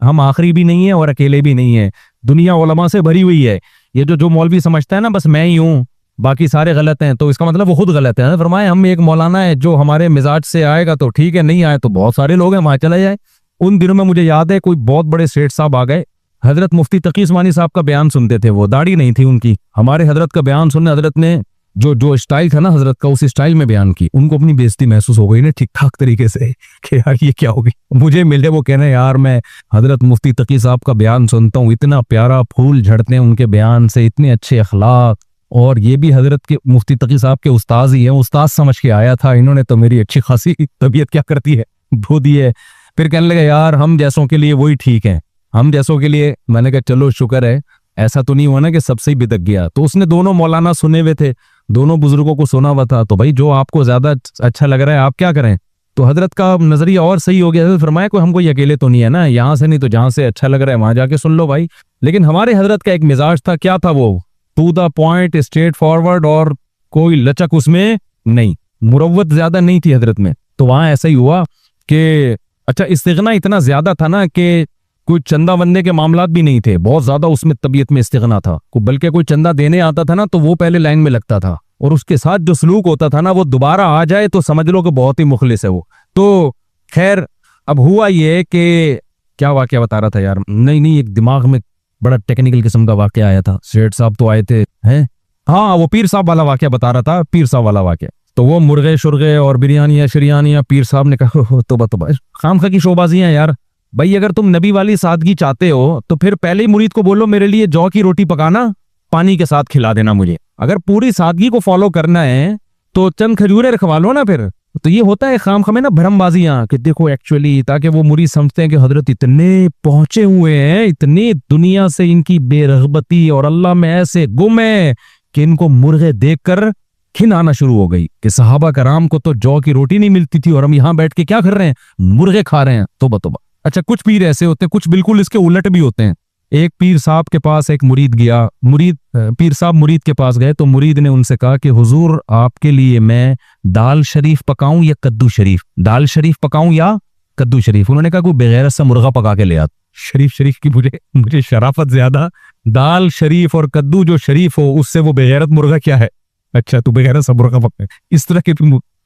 हम आखिरी भी नहीं है और अकेले भी नहीं है, दुनिया उलमा से भरी हुई है। ये जो मौलवी समझता है ना बस मैं ही हूँ बाकी सारे गलत हैं, तो इसका मतलब वो खुद गलत है। फरमाए हम एक मौलाना है जो हमारे मिजाज से आएगा तो ठीक है, नहीं आए तो बहुत सारे लोग हैं वहां चला जाए। उन दिनों में मुझे याद है कोई बहुत बड़े सेठ साहब आ गए, हजरत मुफ्ती तकी उस्मानी साहब का बयान सुनते थे, वो दाढ़ी नहीं थी उनकी। हमारे हजरत का बयान सुनने हजरत ने जो स्टाइल था ना हजरत का, उस स्टाइल में बयान की। उनको अपनी बेइज्जती महसूस हो गई ना ठीक ठाक तरीके से कि यार ये क्या होगी। मुझे मिले वो कहने यार मैं हजरत मुफ्ती तकी साहब का बयान सुनता हूँ, इतना प्यारा फूल झड़ते हैं उनके बयान से, इतने अच्छे अखलाक, और ये भी हजरत के मुफ्ती तकी साहब के उस्ताद ही हैं, उस्ताद समझ के आया था, इन्होंने तो मेरी अच्छी खासी तबीयत क्या करती है धो दी है। फिर कहने लगा यार हम जैसों के लिए वही ठीक है, हम जैसों के लिए। मैंने कहा चलो शुक्र है, ऐसा तो नहीं हुआ ना कि सबसे ही बिदक गया। तो उसने दोनों मौलाना सुने हुए थे, दोनों बुजुर्गों को सुना हुआ था, तो भाई जो आपको ज्यादा अच्छा लग रहा है आप क्या करें। तो हजरत का नजरिया और सही हो गया, फरमाया कोई हम कोई अकेले तो नहीं है ना, यहाँ से नहीं तो जहां से अच्छा लग रहा है वहां जाके सुन लो भाई। लेकिन हमारे हजरत का एक मिजाज था, क्या था वो, to the point, straightforward, और कोई लचक उसमें नहीं, मुरव्वत ज्यादा नहीं थी हजरत में। तो वहां ऐसा ही हुआ कि अच्छा इस्तिगना इतना ज्यादा था ना कि कोई चंदा बनने के मामलात भी नहीं थे, बहुत ज्यादा उसमें तबीयत में इस्तिगना था। बल्कि कोई चंदा देने आता था ना तो वो पहले लाइन में लगता था, और उसके साथ जो सलूक होता था ना वो दोबारा आ जाए तो समझ लो कि बहुत ही मुखलिस है वो। तो खैर अब हुआ ये कि क्या वाकया बता रहा था यार, नहीं एक दिमाग में बड़ा टेक्निकल किस्म का वाकया आया था। सेठ साहब तो आए थे हैं, हाँ वो पीर साहब वाला वाकया बता रहा था, पीर साहब वाला वाकया। तो वो मुर्गे शुर्गे और बिरयानियां शरियानियां, पीर साहब ने कहा तो खामखा की शोबाजियां यार भाई, अगर तुम नबी वाली सादगी चाहते हो तो फिर पहले ही मुरीद को बोलो मेरे लिए जौ की रोटी पकाना, पानी के साथ खिला देना मुझे। अगर पूरी सादगी को फॉलो करना है तो चंद खजूरें रखवा लो ना फिर। तो ये होता है खामखा में ना भ्रमबाजियां कि देखो एक्चुअली, ताकि वो मुरीद समझते हैं कि हजरत इतने पहुंचे हुए हैं, इतनी दुनिया से इनकी बेरगबती और अल्लाह में ऐसे गुम है कि इनको मुर्गे देखकर खिन आना शुरू हो गई कि सहाबा कराम को तो जौ की रोटी नहीं मिलती थी और हम यहाँ बैठ के क्या कर रहे हैं, मुर्गे खा रहे हैं। तोबा। अच्छा कुछ पीर ऐसे होते हैं, कुछ बिल्कुल इसके उलट भी होते हैं। एक पीर साहब के पास एक मुरीद गया, पीर साहब मुरीद के पास गए तो मुरीद ने उनसे कहा कि हुजूर आपके लिए मैं दाल शरीफ पकाऊं या कद्दू शरीफ, दाल शरीफ पकाऊं या कद्दू शरीफ। उन्होंने कहा कोई बेगैरत सा मुर्गा पका के ले आ। शरीफ की मुझे शराफत ज्यादा, दाल शरीफ और कद्दू जो शरीफ हो उससे वो बेगैरत मुर्गा क्या है। अच्छा तू बेगैरत सा मुर्गा पका, इस तरह के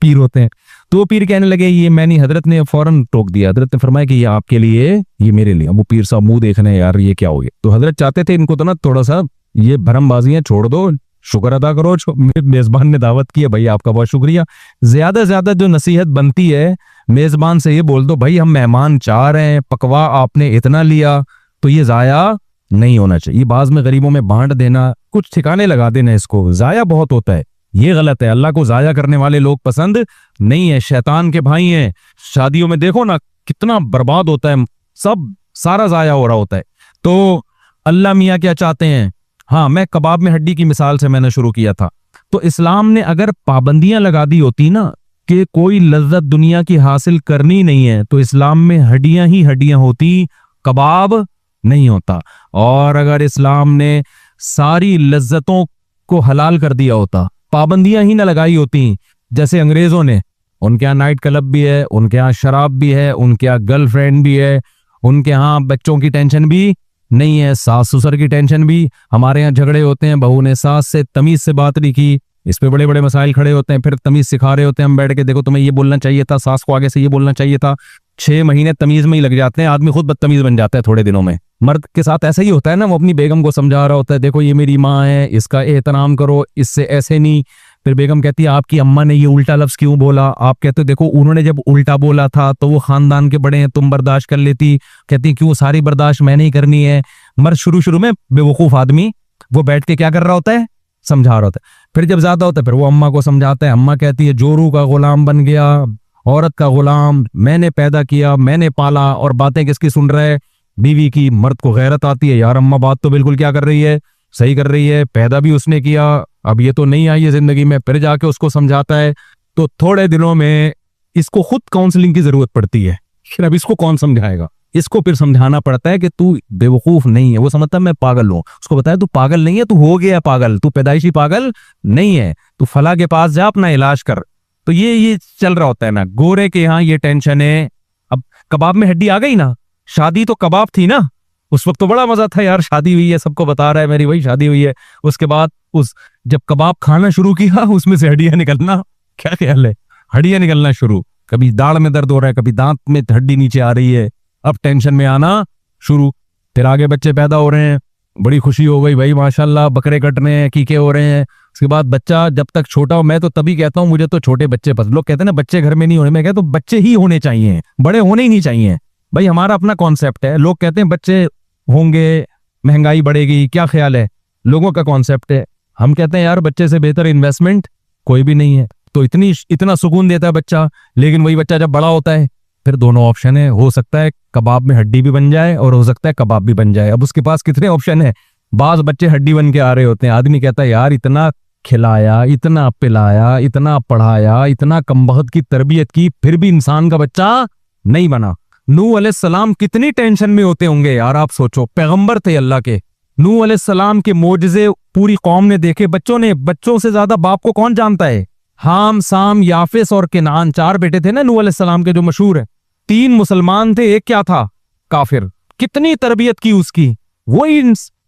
पीर होते हैं। तो वो पीर कहने लगे ये मैं नहीं, हजरत ने फौरन टोक दिया। हजरत ने फरमाया कि ये आपके लिए, ये मेरे लिए। अब वो पीर साहब मुंह देखने यार ये क्या हो गया। तो हजरत चाहते थे इनको तो ना थोड़ा सा ये भरमबाजियां छोड़ दो, शुक्र अदा करो मेरे मेजबान ने दावत की है, भाई आपका बहुत शुक्रिया। ज्यादा से ज्यादा जो नसीहत बनती है मेजबान से ये बोल दो भाई हम मेहमान चाह रहे हैं, पकवा आपने इतना लिया तो ये जाया नहीं होना चाहिए। बाज में गरीबों में बांट देना, कुछ ठिकाने लगा देना, इसको जाया बहुत होता है, ये गलत है। अल्लाह को जाया करने वाले लोग पसंद नहीं है, शैतान के भाई हैं। शादियों में देखो ना कितना बर्बाद होता है, सब सारा जाया हो रहा होता है। तो अल्लाह मियाँ क्या चाहते हैं, हाँ मैं कबाब में हड्डी की मिसाल से मैंने शुरू किया था, तो इस्लाम ने अगर पाबंदियां लगा दी होती ना कि कोई लज्जत दुनिया की हासिल करनी नहीं है, तो इस्लाम में हड्डियां ही हड्डियां होती, कबाब नहीं होता। और अगर इस्लाम ने सारी लज्जतों को हलाल कर दिया होता, पाबंदियां ही ना लगाई होती जैसे अंग्रेजों ने, उनके यहाँ नाइट क्लब भी है, उनके यहाँ शराब भी है, उनके यहाँ गर्लफ्रेंड भी है, उनके यहाँ बच्चों की टेंशन भी नहीं है, सास ससुर की टेंशन भी। हमारे यहाँ झगड़े होते हैं, बहू ने सास से तमीज से बात नहीं की, इस पे बड़े बड़े मसाइल खड़े होते हैं, फिर तमीज सिखा रहे होते हैं हम बैठ के, देखो तुम्हें ये बोलना चाहिए था, सास को आगे से ये बोलना चाहिए था। 6 महीने तमीज में ही लग जाते हैं, आदमी खुद बदतमीज बन जाता है थोड़े दिनों में। मर्द के साथ ऐसा ही होता है ना, वो अपनी बेगम को समझा रहा होता है, देखो ये मेरी माँ है, इसका एहतराम करो, इससे ऐसे नहीं। फिर बेगम कहती है आपकी अम्मा ने ये उल्टा लफ्ज क्यों बोला, आप कहते हो देखो उन्होंने जब उल्टा बोला था तो वो खानदान के बड़े हैं, तुम बर्दाश्त कर लेती। कहती क्यों सारी बर्दाश्त मैंने ही करनी है। मर्द शुरू में बेवकूफ आदमी, वो बैठ के क्या कर रहा होता है, समझा रहा होता है। फिर जब ज्यादा होता है फिर वो अम्मा को समझाता है, अम्मा कहती है जोरू का गुलाम बन गया, औरत का गुलाम, मैंने पैदा किया, मैंने पाला, और बातें किसकी सुन रहा है, बीवी की। मर्द को गैरत आती है, यार अम्मा बात तो बिल्कुल क्या कर रही है, सही कर रही है, पैदा भी उसने किया, अब ये तो नहीं आई है जिंदगी में। फिर जाके उसको समझाता है, तो थोड़े दिनों में इसको खुद काउंसलिंग की जरूरत पड़ती है। फिर अब इसको कौन समझाएगा, इसको फिर समझाना पड़ता है कि तू बेवकूफ नहीं है। वो समझता है मैं पागल हूं, उसको बताया तू पागल नहीं है, तू हो गया पागल, तू पैदाइशी पागल नहीं है, तू फला के पास जा अपना इलाज कर। तो ये चल रहा होता है ना, गोरे के यहाँ ये टेंशन है। अब कबाब में हड्डी आ गई ना, शादी तो कबाब थी ना, उस वक्त तो बड़ा मजा था यार, शादी हुई है, सबको बता रहा है मेरी वही शादी हुई है। उसके बाद उस जब कबाब खाना शुरू किया उसमें से हड्डियां निकलना, क्या ख्याल है, हड्डियां निकलना शुरू, कभी दाढ़ में दर्द हो रहा है, कभी दांत में हड्डी नीचे आ रही है, अब टेंशन में आना शुरू। फिर आगे बच्चे पैदा हो रहे हैं, बड़ी खुशी हो गई भाई माशाल्लाह, बकरे कट रहे हैं, कीके हो रहे हैं। उसके बाद बच्चा जब तक छोटा हो, मैं तो तभी कहता हूँ मुझे तो छोटे बच्चे पसंद। लोग कहते हैं ना बच्चे घर में नहीं होने, मैं कहता हूँ बच्चे ही होने चाहिए, बड़े होने ही नहीं चाहिए भाई, हमारा अपना कॉन्सेप्ट है। लोग कहते हैं बच्चे होंगे महंगाई बढ़ेगी, क्या ख्याल है, लोगों का कॉन्सेप्ट है। हम कहते हैं यार बच्चे से बेहतर इन्वेस्टमेंट कोई भी नहीं है। तो इतना सुकून देता है बच्चा, लेकिन वही बच्चा जब बड़ा होता है फिर दोनों ऑप्शन है, हो सकता है कबाब में हड्डी भी बन जाए और हो सकता है कबाब भी बन जाए। अब उसके पास कितने ऑप्शन है, बाज बच्चे हड्डी बन के आ रहे होते हैं, आदमी कहता है यार इतना खिलाया, इतना पिलाया, इतना पढ़ाया, इतना कमबख्त की तरबियत की, फिर भी इंसान का बच्चा नहीं बना। नूह अलैहिस्सलाम कितनी टेंशन में होते होंगे यार, आप सोचो, पैगंबर थे अल्लाह के, नूह अलैहिस्सलाम के मोजज़े पूरी कौम ने देखे, बच्चों ने, बच्चों से ज्यादा बाप को कौन जानता है। हाम, साम, याफिस और केनान 4 बेटे थे ना नूह अलैहिस्सलाम के जो मशहूर है। 3 मुसलमान थे, एक क्या था, काफिर। कितनी तरबियत की उसकी, वही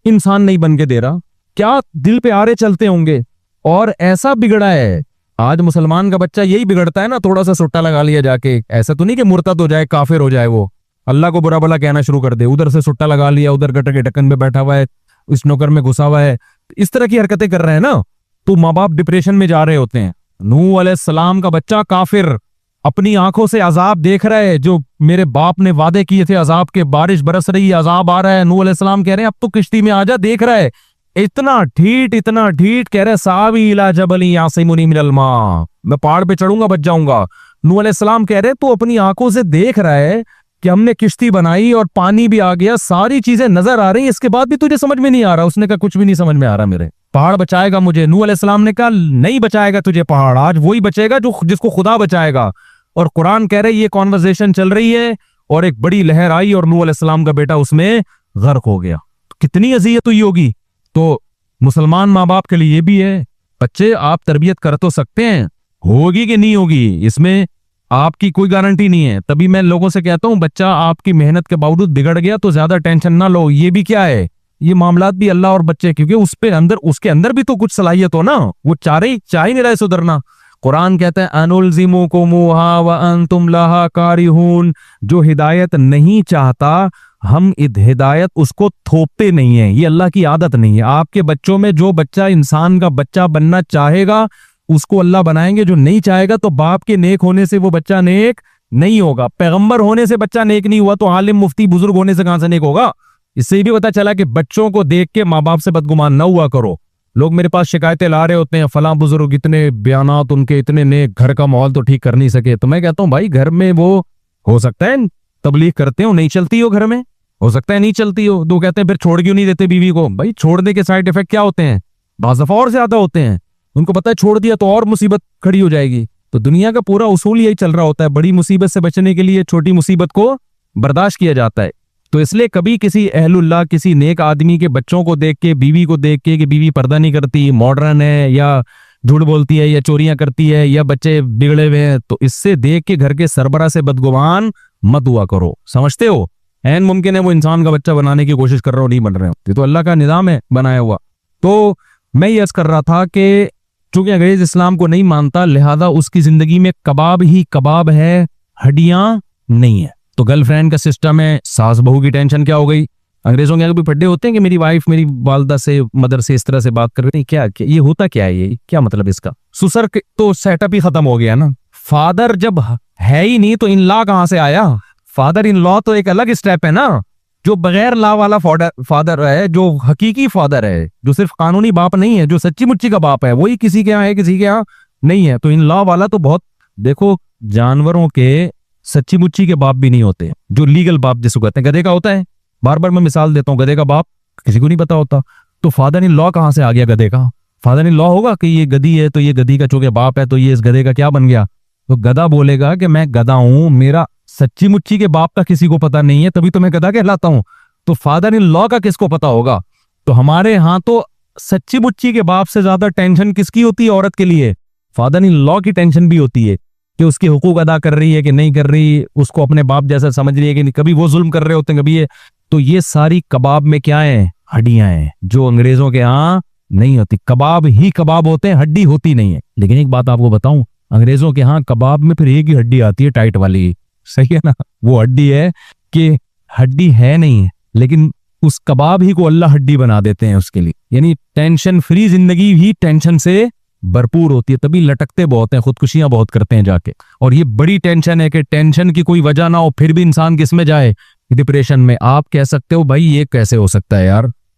इंसान नहीं बन के दे रहा, क्या दिल पे आरे चलते होंगे। और ऐसा बिगड़ा है, आज मुसलमान का बच्चा यही बिगड़ता है ना, थोड़ा सा सुट्टा लगा लिया जाके, ऐसा तो नहीं कि मुर्तद हो जाए, काफिर हो जाए, वो अल्लाह को बुरा भला कहना शुरू कर दे, उधर से सुट्टा लगा लिया, उधर गटर के ढक्कन पे बैठा हुआ है, इस नौकर में घुसा हुआ है, इस तरह की हरकतें कर रहे हैं ना, तो माँ बाप डिप्रेशन में जा रहे होते हैं। नूह अलैहिस्सलाम का बच्चा काफिर, अपनी आंखों से अजाब देख रहा है, जो मेरे बाप ने वादे किए थे अजाब के, बारिश बरस रही है, अजाब आ रहा है, नूह अलैहिस्सलाम कह रहे हैं अब तो किश्ती में आजा, देख रहा है इतना ढीठ कह रहे सावी इला जबली यासिमुनी मिनल मा, मैं पहाड़ पे चढ़ूंगा बच जाऊंगा। नूह अलैहिस्सलाम कह रहे तो अपनी आंखों से देख रहा है कि हमने किश्ती बनाई और पानी भी आ गया, सारी चीजें नजर आ रही, इसके बाद भी तुझे समझ में नहीं आ रहा। उसने कहा कुछ भी नहीं समझ में आ रहा मेरे, पहाड़ बचाएगा मुझे। नूह अलैहिस्सलाम ने कहा नहीं बचाएगा तुझे पहाड़, आज वही बचेगा जो जिसको खुदा बचाएगा। और कुरान कह रहे ये कॉन्वर्सेशन चल रही है और एक बड़ी लहर आई और नूह अलैहिस्सलाम का बेटा उसमें गर्क हो गया। कितनी अजियत हुई होगी। तो मुसलमान माँ बाप के लिए ये भी है, बच्चे आप तरबियत कर तो सकते हैं, होगी कि नहीं होगी इसमें आपकी कोई गारंटी नहीं है। तभी मैं लोगों से कहता हूं बच्चा आपकी मेहनत के बावजूद बिगड़ गया तो ज्यादा टेंशन ना लो, ये भी क्या है, ये मामलात भी अल्लाह और बच्चे, क्योंकि उसके अंदर भी तो कुछ सलाहियत हो ना, वो चाह ही नहीं रहे सुधरना। कुरान कहता है अनुलजिमुकुमुहा व अंतुम लहा कारिहून, जो हिदायत नहीं चाहता हम हिदायत उसको थोपते नहीं है, ये अल्लाह की आदत नहीं है। आपके बच्चों में जो बच्चा इंसान का बच्चा बनना चाहेगा उसको अल्लाह बनाएंगे, जो नहीं चाहेगा तो बाप के नेक होने से वो बच्चा नेक नहीं होगा, पैगंबर होने से बच्चा नेक नहीं हुआ तो आलिम मुफ्ती बुजुर्ग होने से कहां से नेक होगा। इससे भी पता चला कि बच्चों को देख के माँ बाप से बदगुमान न हुआ करो। लोग मेरे पास शिकायतें ला रहे होते हैं, फलां बुजुर्ग इतने बयानात उनके इतने नेक, घर का माहौल तो ठीक कर नहीं सके। तो मैं कहता हूं भाई घर में वो हो सकता है तबलीग करते हो, नहीं चलती हो घर में, हो सकता है नहीं चलती हो, तो कहते हैं फिर छोड़ क्यों नहीं देते बीवी को। भाई छोड़ने के साइड इफेक्ट क्या होते हैं, बाज़ दफा और ज्यादा होते हैं। उनको पता है छोड़ दिया तो और मुसीबत खड़ी हो जाएगी। तो दुनिया का पूरा उसूल यही चल रहा होता है, बड़ी मुसीबत से बचने के लिए छोटी मुसीबत को बर्दाश्त किया जाता है। तो इसलिए कभी किसी अहलुल्लाह, किसी नेक आदमी के बच्चों को देख के, बीवी को देख के कि बीवी पर्दा नहीं करती, मॉडर्न है, या झूठ बोलती है, या चोरियां करती है, या बच्चे बिगड़े हुए हैं, तो इससे देख के घर के सरबरा से बदगुमान मत हुआ करो। समझते हो, ऐन मुमकिन है वो इंसान का बच्चा बनाने की कोशिश कर रहा हो, नहीं बन रहे हो, ये तो अल्लाह का निजाम है बनाया हुआ। तो मैं ये अर्ज कर रहा था कि चूंकि अंग्रेज इस्लाम को नहीं मानता, लिहाजा उसकी जिंदगी में कबाब ही कबाब है, हड्डियां नहीं है। तो गर्लफ्रेंड का सिस्टम है, सास बहू की टेंशन क्या हो गई। अंग्रेजों के यहाँ भी फड्डे होते हैं कि मेरी वाइफ मेरी वालदा से, मदर से इस तरह से बात कर रही है, क्या ये होता क्या है, ये क्या मतलब इसका। ससुर तो सेटअप ही खत्म हो गया ना। फादर जब है ही नहीं तो इन लॉ कहां से आया। फादर इन लॉ तो एक अलग स्टेप है ना, जो बगैर लॉ वाला फादर है, जो हकीकी फादर है, जो सिर्फ कानूनी बाप नहीं है, जो सच्ची मुच्ची का बाप है, वही किसी के यहाँ है, किसी के यहाँ नहीं है। तो इन लॉ वाला तो बहुत, देखो जानवरों के सच्ची मुच्ची के बाप भी नहीं होते, जो लीगल बाप जिसको कहते हैं। गधे का होता है, बार बार मैं मिसाल देता हूँ, गधे का बाप किसी को नहीं पता होता। तो फादर इन लॉ कहां से आ गया गधे का। फादर इन लॉ होगा कि ये गधी है तो ये गधी का चूंकि बाप है तो ये इस गधे का क्या बन गया। तो गधा बोलेगा कि मैं गधा हूं, मेरा सच्ची मुच्ची के बाप का किसी को पता नहीं है, तभी तो मैं गधा कहलाता हूं। तो फादर इन लॉ का किसको पता होगा। तो हमारे यहाँ तो सच्ची मुच्ची के बाप से ज्यादा टेंशन किसकी होती है, औरत के लिए। फादर इन लॉ की टेंशन भी होती है कि उसके हुकूक अदा कर रही है कि नहीं कर रही, उसको अपने बाप जैसा समझ रही है कि नहीं। कभी वो जुल्म कर रहे होते हैं, कभी ये। तो ये सारी कबाब में क्या है, हड्डियां हैं, जो अंग्रेजों के यहाँ नहीं होती। कबाब ही कबाब होते हैं, हड्डी होती नहीं है। लेकिन एक बात आपको बताऊं, अंग्रेजों के यहाँ कबाब में फिर एक ही हड्डी आती है, टाइट वाली, सही है ना। वो हड्डी है कि हड्डी है नहीं, लेकिन उस कबाब ही को अल्लाह हड्डी बना देते हैं उसके लिए। यानी टेंशन फ्री जिंदगी भी टेंशन से भरपूर होती है, तभी लटकते बहुत हैं, खुदकुशियां बहुत करते हैं जाके। और ये बड़ी टेंशन है कि टेंशन की कोई वजह ना हो, फिर भी इंसान किस में जाए, डिप्रेशन में। आप कह सकते हो भाई ये कैसे हो सकता है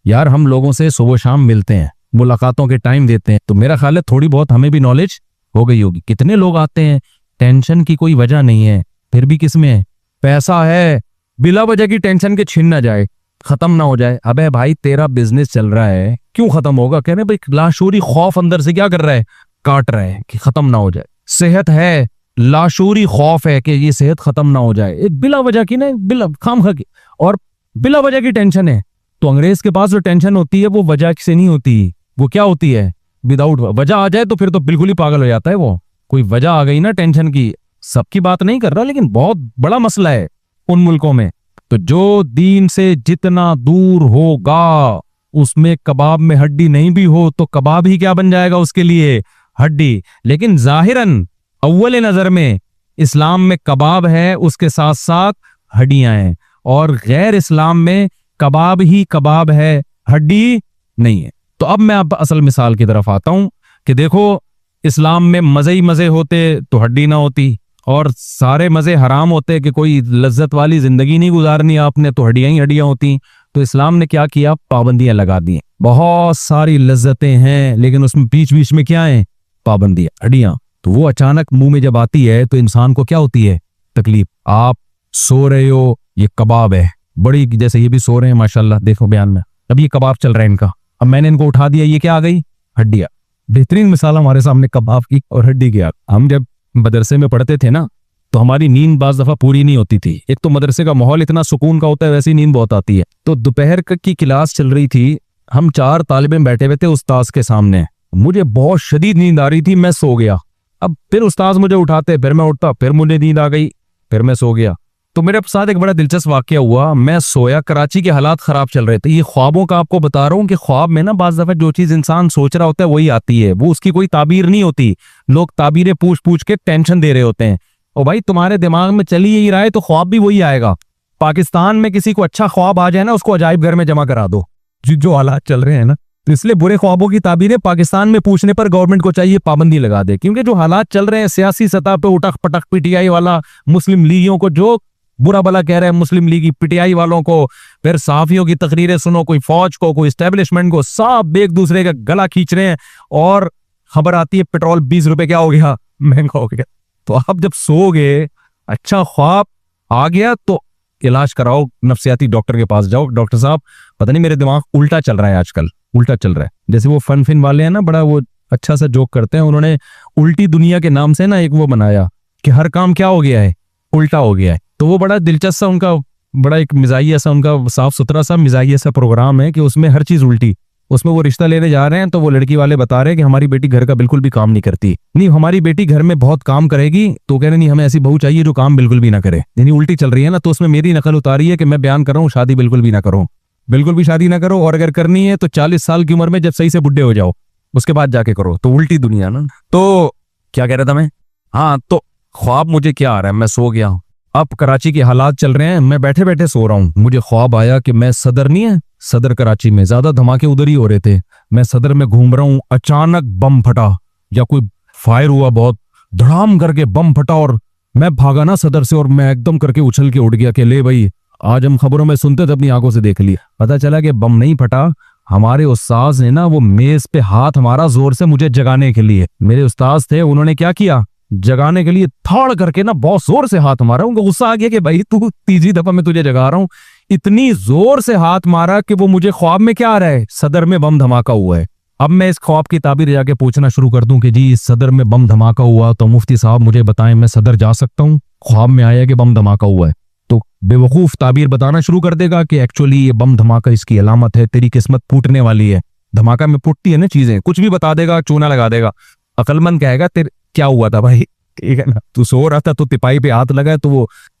यार हम लोगों से सुबह शाम मिलते हैं, मुलाकातों के टाइम देते हैं, तो मेरा ख्याल है थोड़ी बहुत हमें भी नॉलेज हो गई होगी। कितने लोग आते हैं, टेंशन की कोई वजह नहीं है, फिर भी किस में पैसा है, बिला वजह की टेंशन के छिन ना जाए, खत्म ना हो जाए। अबे भाई तेरा बिजनेस चल रहा है, क्यों खत्म होगा। कह रहे भाई लाशूरी खौफ अंदर से क्या कर रहा है, काट रहा है कि खत्म ना हो जाए। सेहत है, लाशूरी खौफ है कि ये सेहत खत्म ना हो जाए, एक बिला वजह की ना, बिला खामखा की और बिला वजह की टेंशन है। तो अंग्रेज के पास जो टेंशन होती है वो वजह से नहीं होती, वो क्या होती है, विदाउट वजह आ जाए तो फिर तो बिल्कुल ही पागल हो जाता है वो। कोई वजह आ गई ना टेंशन की, सबकी बात नहीं कर रहा लेकिन बहुत बड़ा मसला है उन मुल्कों में। तो जो दीन से जितना दूर होगा, उसमें कबाब में हड्डी नहीं भी हो तो कबाब ही क्या बन जाएगा उसके लिए, हड्डी। लेकिन जाहिरन अव्वल नजर में इस्लाम में कबाब है, उसके साथ साथ हड्डियां हैं, और गैर इस्लाम में कबाब ही कबाब है, हड्डी नहीं है। तो अब मैं अब असल मिसाल की तरफ आता हूं कि देखो, इस्लाम में मजे ही मजे होते तो हड्डी ना होती, और सारे मजे हराम होते कि कोई लज्जत वाली जिंदगी नहीं गुजारनी आपने, तो हड्डियां ही हड्डियां होती। तो इस्लाम ने क्या किया, पाबंदियां लगा दी। बहुत सारी लज्जतें हैं लेकिन उसमें बीच बीच में क्या है, पाबंदियां, हड्डियां। तो वो अचानक मुंह में जब आती है तो इंसान को क्या होती है, तकलीफ। आप सो रहे हो, ये कबाब है बड़ी, जैसे ये भी सो रहे हैं माशाल्लाह, देखो बयान में, अब ये कबाब चल रहा है इनका, अब मैंने इनको उठा दिया, ये क्या आ गई, हड्डियां। बेहतरीन मिसाल हमारे सामने कबाब की और हड्डी की। हम जब मदरसे में पढ़ते थे ना, तो हमारी नींद बाज दफा पूरी नहीं होती थी। एक तो मदरसे का माहौल इतना सुकून का होता है, वैसी नींद बहुत आती है। तो दोपहर की क्लास चल रही थी, हम 4 तालिबे बैठे हुए थे उस्ताद के सामने, मुझे बहुत शदीद नींद आ रही थी, मैं सो गया। अब फिर उस्ताद मुझे उठाते, फिर मैं उठता, फिर मुझे नींद आ गई, फिर मैं सो गया। तो मेरे साथ एक बड़ा दिलचस्प वाकया हुआ, मैं सोया, कराची के हालात खराब चल रहे थे। ये ख्वाबों का आपको बता रहा हूँ कि ख्वाब में ना बाज दफा जो चीज इंसान सोच रहा होता है वही आती है, वो उसकी कोई ताबीर नहीं होती। लोग ताबीरें पूछ पूछ के टेंशन दे रहे होते हैं। और भाई तुम्हारे दिमाग में चल ही रहा है तो ख्वाब भी वही आएगा। पाकिस्तान में किसी को अच्छा ख्वाब आ जाए ना, उसको अजायब घर में जमा करा दो, जो हालात चल रहे हैं ना। तो इसलिए बुरे ख्वाबों की ताबीरें पाकिस्तान में पूछने पर गवर्नमेंट को चाहिए पाबंदी लगा दे, क्योंकि जो हालात चल रहे हैं सियासी सतह पे, उठक पटक पीटीआई वाला, मुस्लिम लीगियों को जो बुरा भला कह रहे हैं, मुस्लिम लीगी पीटीआई वालों को, फिर सहाफियों की तकरीरें सुनो, कोई फौज को, कोई एस्टेब्लिशमेंट को, सब एक दूसरे का गला खींच रहे हैं। और खबर आती है पेट्रोल 20 रुपए क्या हो गया, महंगा हो गया। तो आप जब सोओगे, अच्छा ख्वाब आ गया तो इलाज कराओ, नफ्सियाती डॉक्टर के पास जाओ, डॉक्टर साहब पता नहीं मेरे दिमाग उल्टा चल रहा है आजकल, उल्टा चल रहा है। जैसे वो फन फिन वाले हैं ना, बड़ा वो अच्छा सा जोक करते हैं, उन्होंने उल्टी दुनिया के नाम से ना एक वो बनाया कि हर काम क्या हो गया है, उल्टा हो गया है। तो वो बड़ा दिलचस्प सा उनका, बड़ा एक मिजाजी सा उनका साफ सुथरा सा मिजाजी सा प्रोग्राम है कि उसमें हर चीज उल्टी। उसमें वो रिश्ता लेने जा रहे हैं तो वो लड़की वाले बता रहे हैं कि हमारी बेटी घर का बिल्कुल भी काम नहीं करती, नहीं हमारी बेटी घर में बहुत काम करेगी, तो कह रहे नहीं हमें ऐसी बहू चाहिए जो काम बिल्कुल भी ना करे। यानी उल्टी चल रही है ना, तो उसमें मेरी नकल उतारी है कि मैं बयान कर रहा हूँ शादी बिल्कुल भी ना करो, बिल्कुल भी शादी ना करो, और अगर करनी है तो 40 साल की उम्र में जब सही से बुढ़े हो जाओ उसके बाद जाके करो। तो उल्टी दुनिया ना। तो क्या कह रहा था मैं, हाँ तो ख्वाब मुझे क्या आ रहा है, मैं सो गया हूँ, अब कराची के हालात चल रहे हैं, मैं बैठे बैठे सो रहा हूँ, मुझे ख्वाब आया कि मैं सदर नहीं है, सदर कराची में ज्यादा धमाके उधर ही हो रहे थे, मैं सदर में घूम रहा हूँ, अचानक बम फटा या कोई फायर हुआ, बहुत धड़ाम करके बम फटा और मैं भागा ना सदर से, और मैं एकदम करके उछल के उठ गया कि ले भाई आज हम खबरों में सुनते थे अपनी आंखों से देख लिया। पता चला कि बम नहीं फटा, हमारे उस्ताद ने ना वो मेज पे हाथ हमारा जोर से मुझे जगाने के लिए, मेरे उस्ताद थे उन्होंने क्या किया, जगाने के लिए थाड़ करके ना बहुत जोर से हाथ मारा, उनको गुस्सा आ गया कि भाई तू तीसरी दफा मैं तुझे जगा रहा हूँ, इतनी जोर से हाथ मारा कि वो मुझे ख्वाब में क्या आ रहा है, सदर में बम धमाका हुआ है। अब मैं इस ख्वाब की ताबीर जाके पूछना शुरू कर दूं कि जी इस सदर में बम धमाका हुआ तो मुफ्ती साहब मुझे बताएं मैं सदर जा सकता हूँ, ख्वाब में आया कि बम धमाका हुआ है। तो बेवकूफ ताबीर बताना शुरू कर देगा कि एक्चुअली ये बम धमाका इसकी अलामत है, तेरी किस्मत फूटने वाली है, धमाका में फूटती है ना चीजें, कुछ भी बता देगा, चूना लगा देगा। अकलमंद कहेगा तेरे क्या हुआ था भाई, ठीक है ना, तू सो रहा था तो तिपाही पे हाथ लगा तो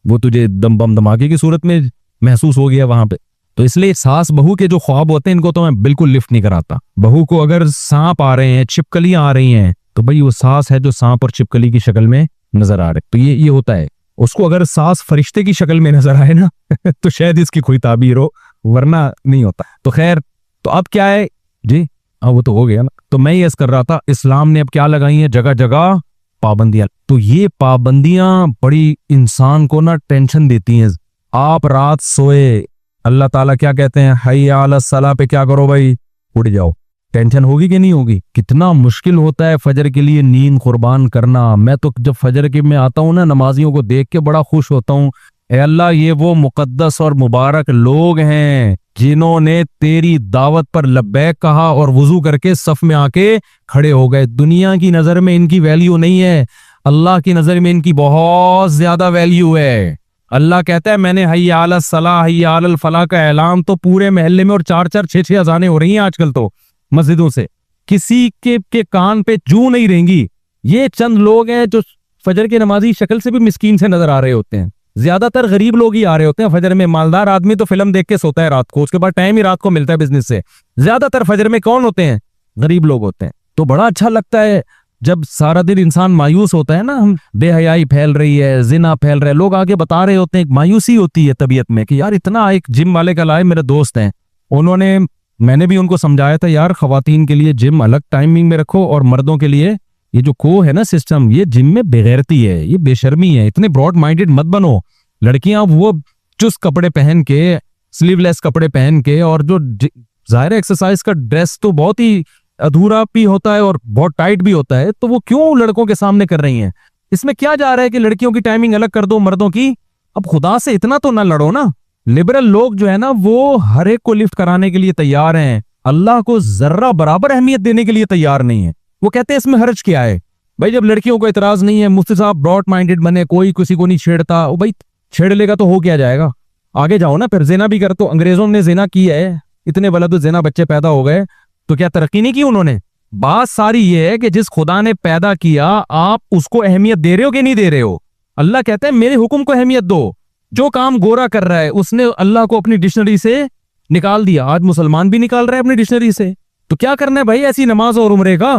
वो तुझे बम धमाके की सूरत में महसूस हो गया वहां पे। तो इसलिए सास बहू के जो ख्वाब होते हैं इनको तो मैं बिल्कुल लिफ्ट नहीं कराता। बहू को अगर सांप आ रहे हैं, छिपकलियां आ रही हैं, तो भाई वो सास है जो सांप और छिपकली की शक्ल में नजर आ रहे, तो ये होता है। उसको अगर सास फरिश्ते की शक्ल में नजर आए ना तो शायद इसकी कोई ताबीर हो, वरना नहीं होता। तो खैर, तो अब क्या है जी, हाँ वो तो हो गया ना। तो मैं ये कर रहा था, इस्लाम ने अब क्या लगाई है, जगह जगह पाबंदियां। तो ये पाबंदियां बड़ी इंसान को ना टेंशन देती हैं। आप रात सोए, अल्लाह ताला क्या कहते हैं, हय्या अला सलाह पे क्या करो भाई, उठ जाओ। टेंशन होगी कि नहीं होगी? कितना मुश्किल होता है फजर के लिए नींद कुर्बान करना। मैं तो जब फजर के में आता हूँ ना, नमाजियों को देख के बड़ा खुश होता हूँ। ए अल्लाह, ये वो मुकद्दस और मुबारक लोग हैं जिन्होंने तेरी दावत पर लब्बैक कहा और वुजू करके सफ में आके खड़े हो गए। दुनिया की नजर में इनकी वैल्यू नहीं है, अल्लाह की नजर में इनकी बहुत ज्यादा वैल्यू है। अल्लाह कहता है मैंने हय्या अला सलाह हय्या अलल फलाह का ऐलान तो पूरे महल्ले में, और 4-4 6-6 अजानें हो रही हैं आजकल तो मस्जिदों से, किसी के कान पे जू नहीं रहेंगी। ये चंद लोग हैं जो फजर के नमाजी शक्ल से भी मिस्कीन से नजर आ रहे होते हैं। ज्यादातर गरीब लोग ही आ रहे होते हैं फजर में। मालदार आदमी तो फिल्म देख के सोता है रात को, उसके बाद टाइम ही रात को मिलता है बिजनेस से। ज्यादातर फजर में कौन होते हैं? गरीब लोग होते हैं। तो बड़ा अच्छा लगता है जब सारा दिन इंसान मायूस होता है ना, हम बेहयाई फैल रही है, जिना फैल रहा है, लोग आगे बता रहे होते हैं, एक मायूसी होती है तबीयत में कि यार इतना। एक जिम वाले का लाए मेरे दोस्त हैं, उन्होंने, मैंने भी उनको समझाया था यार खवातीन के लिए जिम अलग टाइमिंग में रखो और मर्दों के लिए ये जो को है ना सिस्टम, ये जिम में बेगैरती है, ये बेशर्मी है, इतने ब्रॉड माइंडेड मत बनो। लड़कियां वो चुस्त कपड़े पहन के, स्लीवलेस कपड़े पहन के, और जो जाहिर एक्सरसाइज का ड्रेस तो बहुत ही अधूरा भी होता है और बहुत टाइट भी होता है, तो वो क्यों लड़कों के सामने कर रही हैं? इसमें क्या जा रहा है कि लड़कियों की टाइमिंग अलग कर दो, मर्दों की। अब खुदा से इतना तो ना लड़ो ना। लिबरल लोग जो है ना वो हर एक को लिफ्ट कराने के लिए तैयार हैं, अल्लाह को जर्रा बराबर अहमियत देने के लिए तैयार नहीं है। वो कहते हैं इसमें हर्ज क्या है भाई, जब लड़कियों को इतराज नहीं है, मुफ्ती साहब ब्रॉड माइंडेड बने, कोई किसी को नहीं छेड़ता। ओ भाई छेड़ लेगा तो हो क्या जाएगा, आगे जाओ ना, फिर जिना भी कर। तो अंग्रेजों ने जिना की है, इतने वलद जिना बच्चे पैदा हो गए, तो क्या तरक्की नहीं की उन्होंने? बात सारी ये है कि जिस खुदा ने पैदा किया आप उसको अहमियत दे रहे हो कि नहीं दे रहे हो? अल्लाह कहता है मेरे हुक्म को अहमियत दो। जो काम गोरा कर रहा है उसने अल्लाह को अपनी डिक्शनरी से निकाल दिया, आज मुसलमान भी निकाल रहा है अपनी डिक्शनरी से। तो क्या करना है भाई ऐसी नमाज और उम्रे का?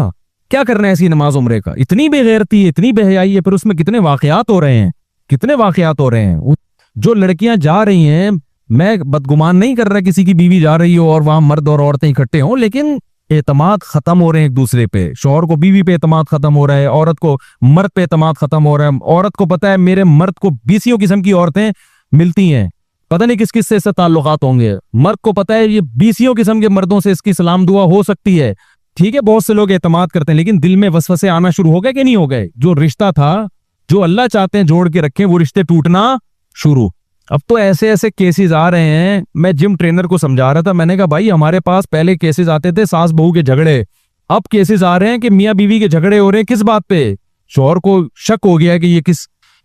क्या करना है ऐसी नमाज उम्रे का? इतनी बेगैरती है, इतनी बेहयाई है, फिर उसमें कितने वाकयात हो रहे हैं, कितने वाकयात हो रहे हैं। जो लड़कियां जा रही हैं, मैं बदगुमान नहीं कर रहा किसी की बीवी जा रही हो और वहां मर्द और औरतें इकट्ठे हों, लेकिन एतमाद खत्म हो रहे हैं एक दूसरे पे। शौहर को बीवी पे एतमाद खत्म हो रहा है, औरत को मर्द पे एतमाद खत्म हो रहा है। औरत को पता है मेरे मर्द को 20 किस्म की औरतें मिलती हैं, पता नहीं किस किस से इससे ताल्लुकात होंगे। मर्द को पता है ये 20 किस्म के मर्दों से इसकी सलाम दुआ हो सकती है। ठीक है, बहुत से लोग एतमाद करते हैं, लेकिन दिल में वसवसे आना शुरू हो गए कि नहीं हो गए? जो रिश्ता था, जो अल्लाह चाहते हैं जोड़ के रखें, वो रिश्ते टूटना शुरू। अब तो ऐसे ऐसे केसेस आ रहे हैं। मैं जिम ट्रेनर को समझा रहा था, मैंने कहा भाई हमारे पास पहले केसेस आते थे सास बहू के झगड़े, अब केसेस आ रहे हैं कि मियाँ बीवी के झगड़े हो रहे हैं। किस बात पे? शौहर को शक हो गया है कि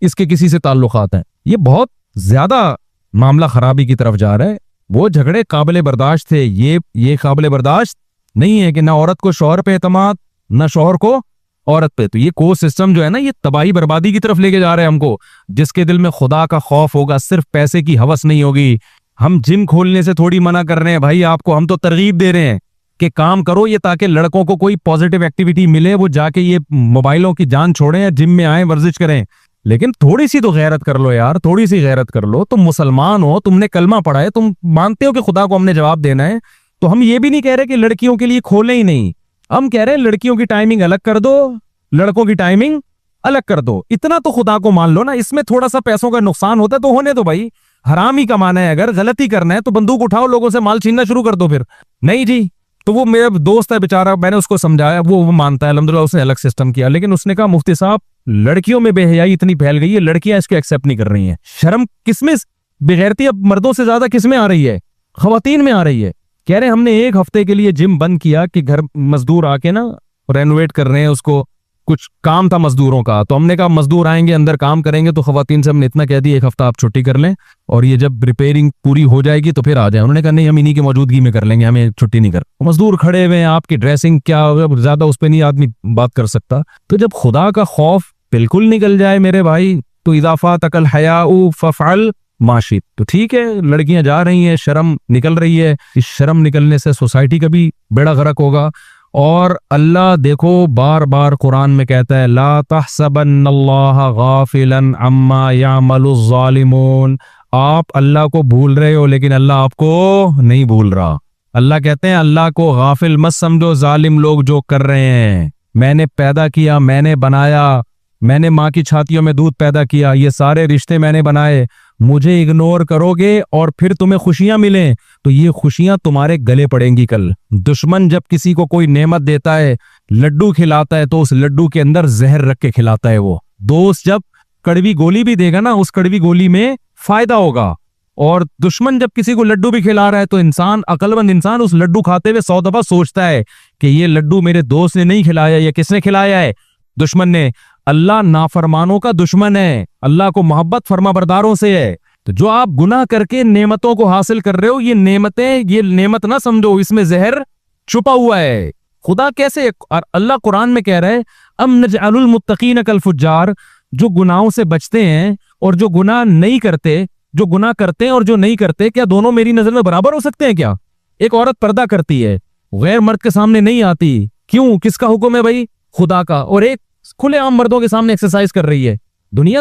इसके किसी से ताल्लुकात हैं। ये बहुत ज्यादा मामला खराबी की तरफ जा रहा है। वो झगड़े काबिले बर्दाश्त थे, ये काबिले बर्दाश्त नहीं है कि ना औरत को शौहर पे एतमाद, ना शौहर को औरत पे। तो ये को सिस्टम जो है ना, ये तबाही बर्बादी की तरफ लेके जा रहे हैं हमको। जिसके दिल में खुदा का खौफ होगा, सिर्फ पैसे की हवस नहीं होगी। हम जिम खोलने से थोड़ी मना कर रहे हैं भाई आपको, हम तो तरगीब दे रहे हैं कि काम करो ये, ताकि लड़कों को कोई पॉजिटिव एक्टिविटी मिले, वो जाके ये मोबाइलों की जान छोड़ें या जिम में आए, वर्जिश करें। लेकिन थोड़ी सी तो गैरत कर लो यार, थोड़ी सी गैरत कर लो। तुम मुसलमान हो, तुमने कलमा पढ़ा है, तुम मानते हो कि खुदा को हमने जवाब देना है। तो हम ये भी नहीं कह रहे कि लड़कियों के लिए खोलें ही नहीं, हम कह रहे हैं लड़कियों की टाइमिंग अलग कर दो, लड़कों की टाइमिंग अलग कर दो। इतना तो खुदा को मान लो ना। इसमें थोड़ा सा पैसों का नुकसान होता है तो होने दो भाई, हराम ही कमाना है। अगर गलती करना है तो बंदूक उठाओ, लोगों से माल छीनना शुरू कर दो। फिर नहीं जी, तो वो मेरा दोस्त है बेचारा, मैंने उसको समझाया, वो मानता है अल्हम्दुलिल्लाह, उसने अलग सिस्टम किया। लेकिन उसने कहा मुफ्ती साहब लड़कियों में बेहयाई इतनी फैल गई है, लड़कियां इसको एक्सेप्ट नहीं कर रही हैं। शर्म किसमें, बेगैरती अब मर्दों से ज्यादा किसमें आ रही है? खवातीन में आ रही है। कह रहे हमने एक हफ्ते के लिए जिम बंद किया कि घर मजदूर आके ना रेनोवेट कर रहे हैं उसको, कुछ काम था मजदूरों का। तो हमने कहा मजदूर आएंगे अंदर काम करेंगे, तो खवातीन से हमने इतना कह दिया एक हफ्ता आप छुट्टी कर लें, और ये जब रिपेयरिंग पूरी हो जाएगी तो फिर आ जाए। उन्होंने कहा नहीं हम इन्हीं की मौजूदगी में कर लेंगे, हमें छुट्टी नहीं कर। मजदूर खड़े हुए हैं, आपकी ड्रेसिंग क्या ज्यादा उस पर नहीं आदमी बात कर सकता। तो जब खुदा का खौफ बिल्कुल निकल जाए मेरे भाई, तो इजाफा तकल हयाउ फफअल माशित। तो ठीक है, लड़कियां जा रही हैं, शर्म निकल रही है, इस शर्म निकलने से सोसाइटी का भी बेड़ा गर्क होगा। और अल्लाह देखो बार बार कुरान में कहता है ला तहसबन्नल्लाह गाफिलन अम्मा यामलुज़ ज़ालिमून। आप अल्लाह को भूल रहे हो लेकिन अल्लाह आपको नहीं भूल रहा। अल्लाह कहते हैं अल्लाह को गाफिल मत समझो, जालिम लोग जो कर रहे हैं। मैंने पैदा किया, मैंने बनाया, मैंने माँ की छातियों में दूध पैदा किया, ये सारे रिश्ते मैंने बनाए। मुझे इग्नोर करोगे और फिर तुम्हें खुशियां मिलें तो ये खुशियां तुम्हारे गले पड़ेंगी कल। दुश्मन जब किसी को कोई नेमत देता है, लड्डू खिलाता है, तो उस लड्डू के अंदर जहर रख के खिलाता है। वो दोस्त जब कड़वी गोली भी देगा ना, उस कड़वी गोली में फायदा होगा। और दुश्मन जब किसी को लड्डू भी खिला रहा है तो इंसान, अकलमंद इंसान उस लड्डू खाते हुए 100 दफा सोचता है कि ये लड्डू मेरे दोस्त ने नहीं खिलाया, या किसने खिलाया है? दुश्मन ने। अल्लाह नाफरमानों का दुश्मन है, अल्लाह को मोहब्बत फरमाबरदारों से है। तो जो आप गुनाह करके नेमतों को हासिल कर रहे हो, ये नेमतें, ये नेमत ना समझो, इसमें जहर छुपा हुआ है। खुदा कैसे, अल्लाह कुरान में कह रहा है अम नजअलुल मुत्तकीन कल फुज्जार, जो गुनाहों से बचते हैं और जो गुनाह नहीं करते, जो गुनाह करते हैं और जो नहीं करते, क्या दोनों मेरी नजर में बराबर हो सकते हैं क्या? एक औरत पर्दा करती है, गैर मर्द के सामने नहीं आती, क्यों? किसका हुक्म है भाई? खुदा का। और एक खुलेआम मर्दों के सामने एक्सरसाइज कर रही है। दुनिया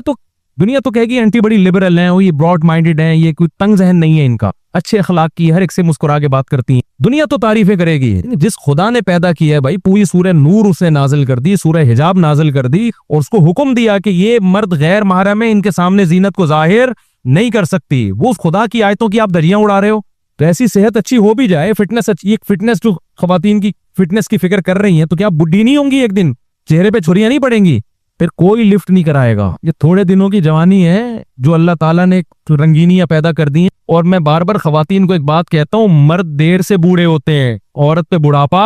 तो कहेगी एंटी बड़ी लिबरल है, ये ब्रॉड माइंडेड है, ये कोई तंग जहन नहीं है, इनका अच्छे अखलाक की, हर एक से मुस्कुरा के बात करती है। दुनिया तो तारीफें करेगी। जिस खुदा ने पैदा किया है भाई, पूरी सूरह नूर उसने नाजिल कर दी, सूरह हिजाब नाजिल कर दी, और उसको हुक्म दिया कि ये मर्द गैर महरम है, इनके सामने जीनत को जाहिर नहीं कर सकती। वो उस खुदा की आयतों की आप दरियां उड़ा रहे हो। तो ऐसी सेहत अच्छी हो भी जाए, फिटनेस अच्छी, फिटनेस जो खवातीन की फिटनेस की फिक्र कर रही हैं, तो क्या बुढ़ी नहीं होंगी एक दिन? चेहरे पे छुरियां नहीं पड़ेंगी? फिर कोई लिफ्ट नहीं कराएगा। ये थोड़े दिनों की जवानी है जो अल्लाह ताला ने रंगीनियां पैदा कर दी हैं। और मैं बार बार खवातीन को एक बात कहता हूँ, मर्द देर से बूढ़े होते हैं, औरत पे बुढ़ापा।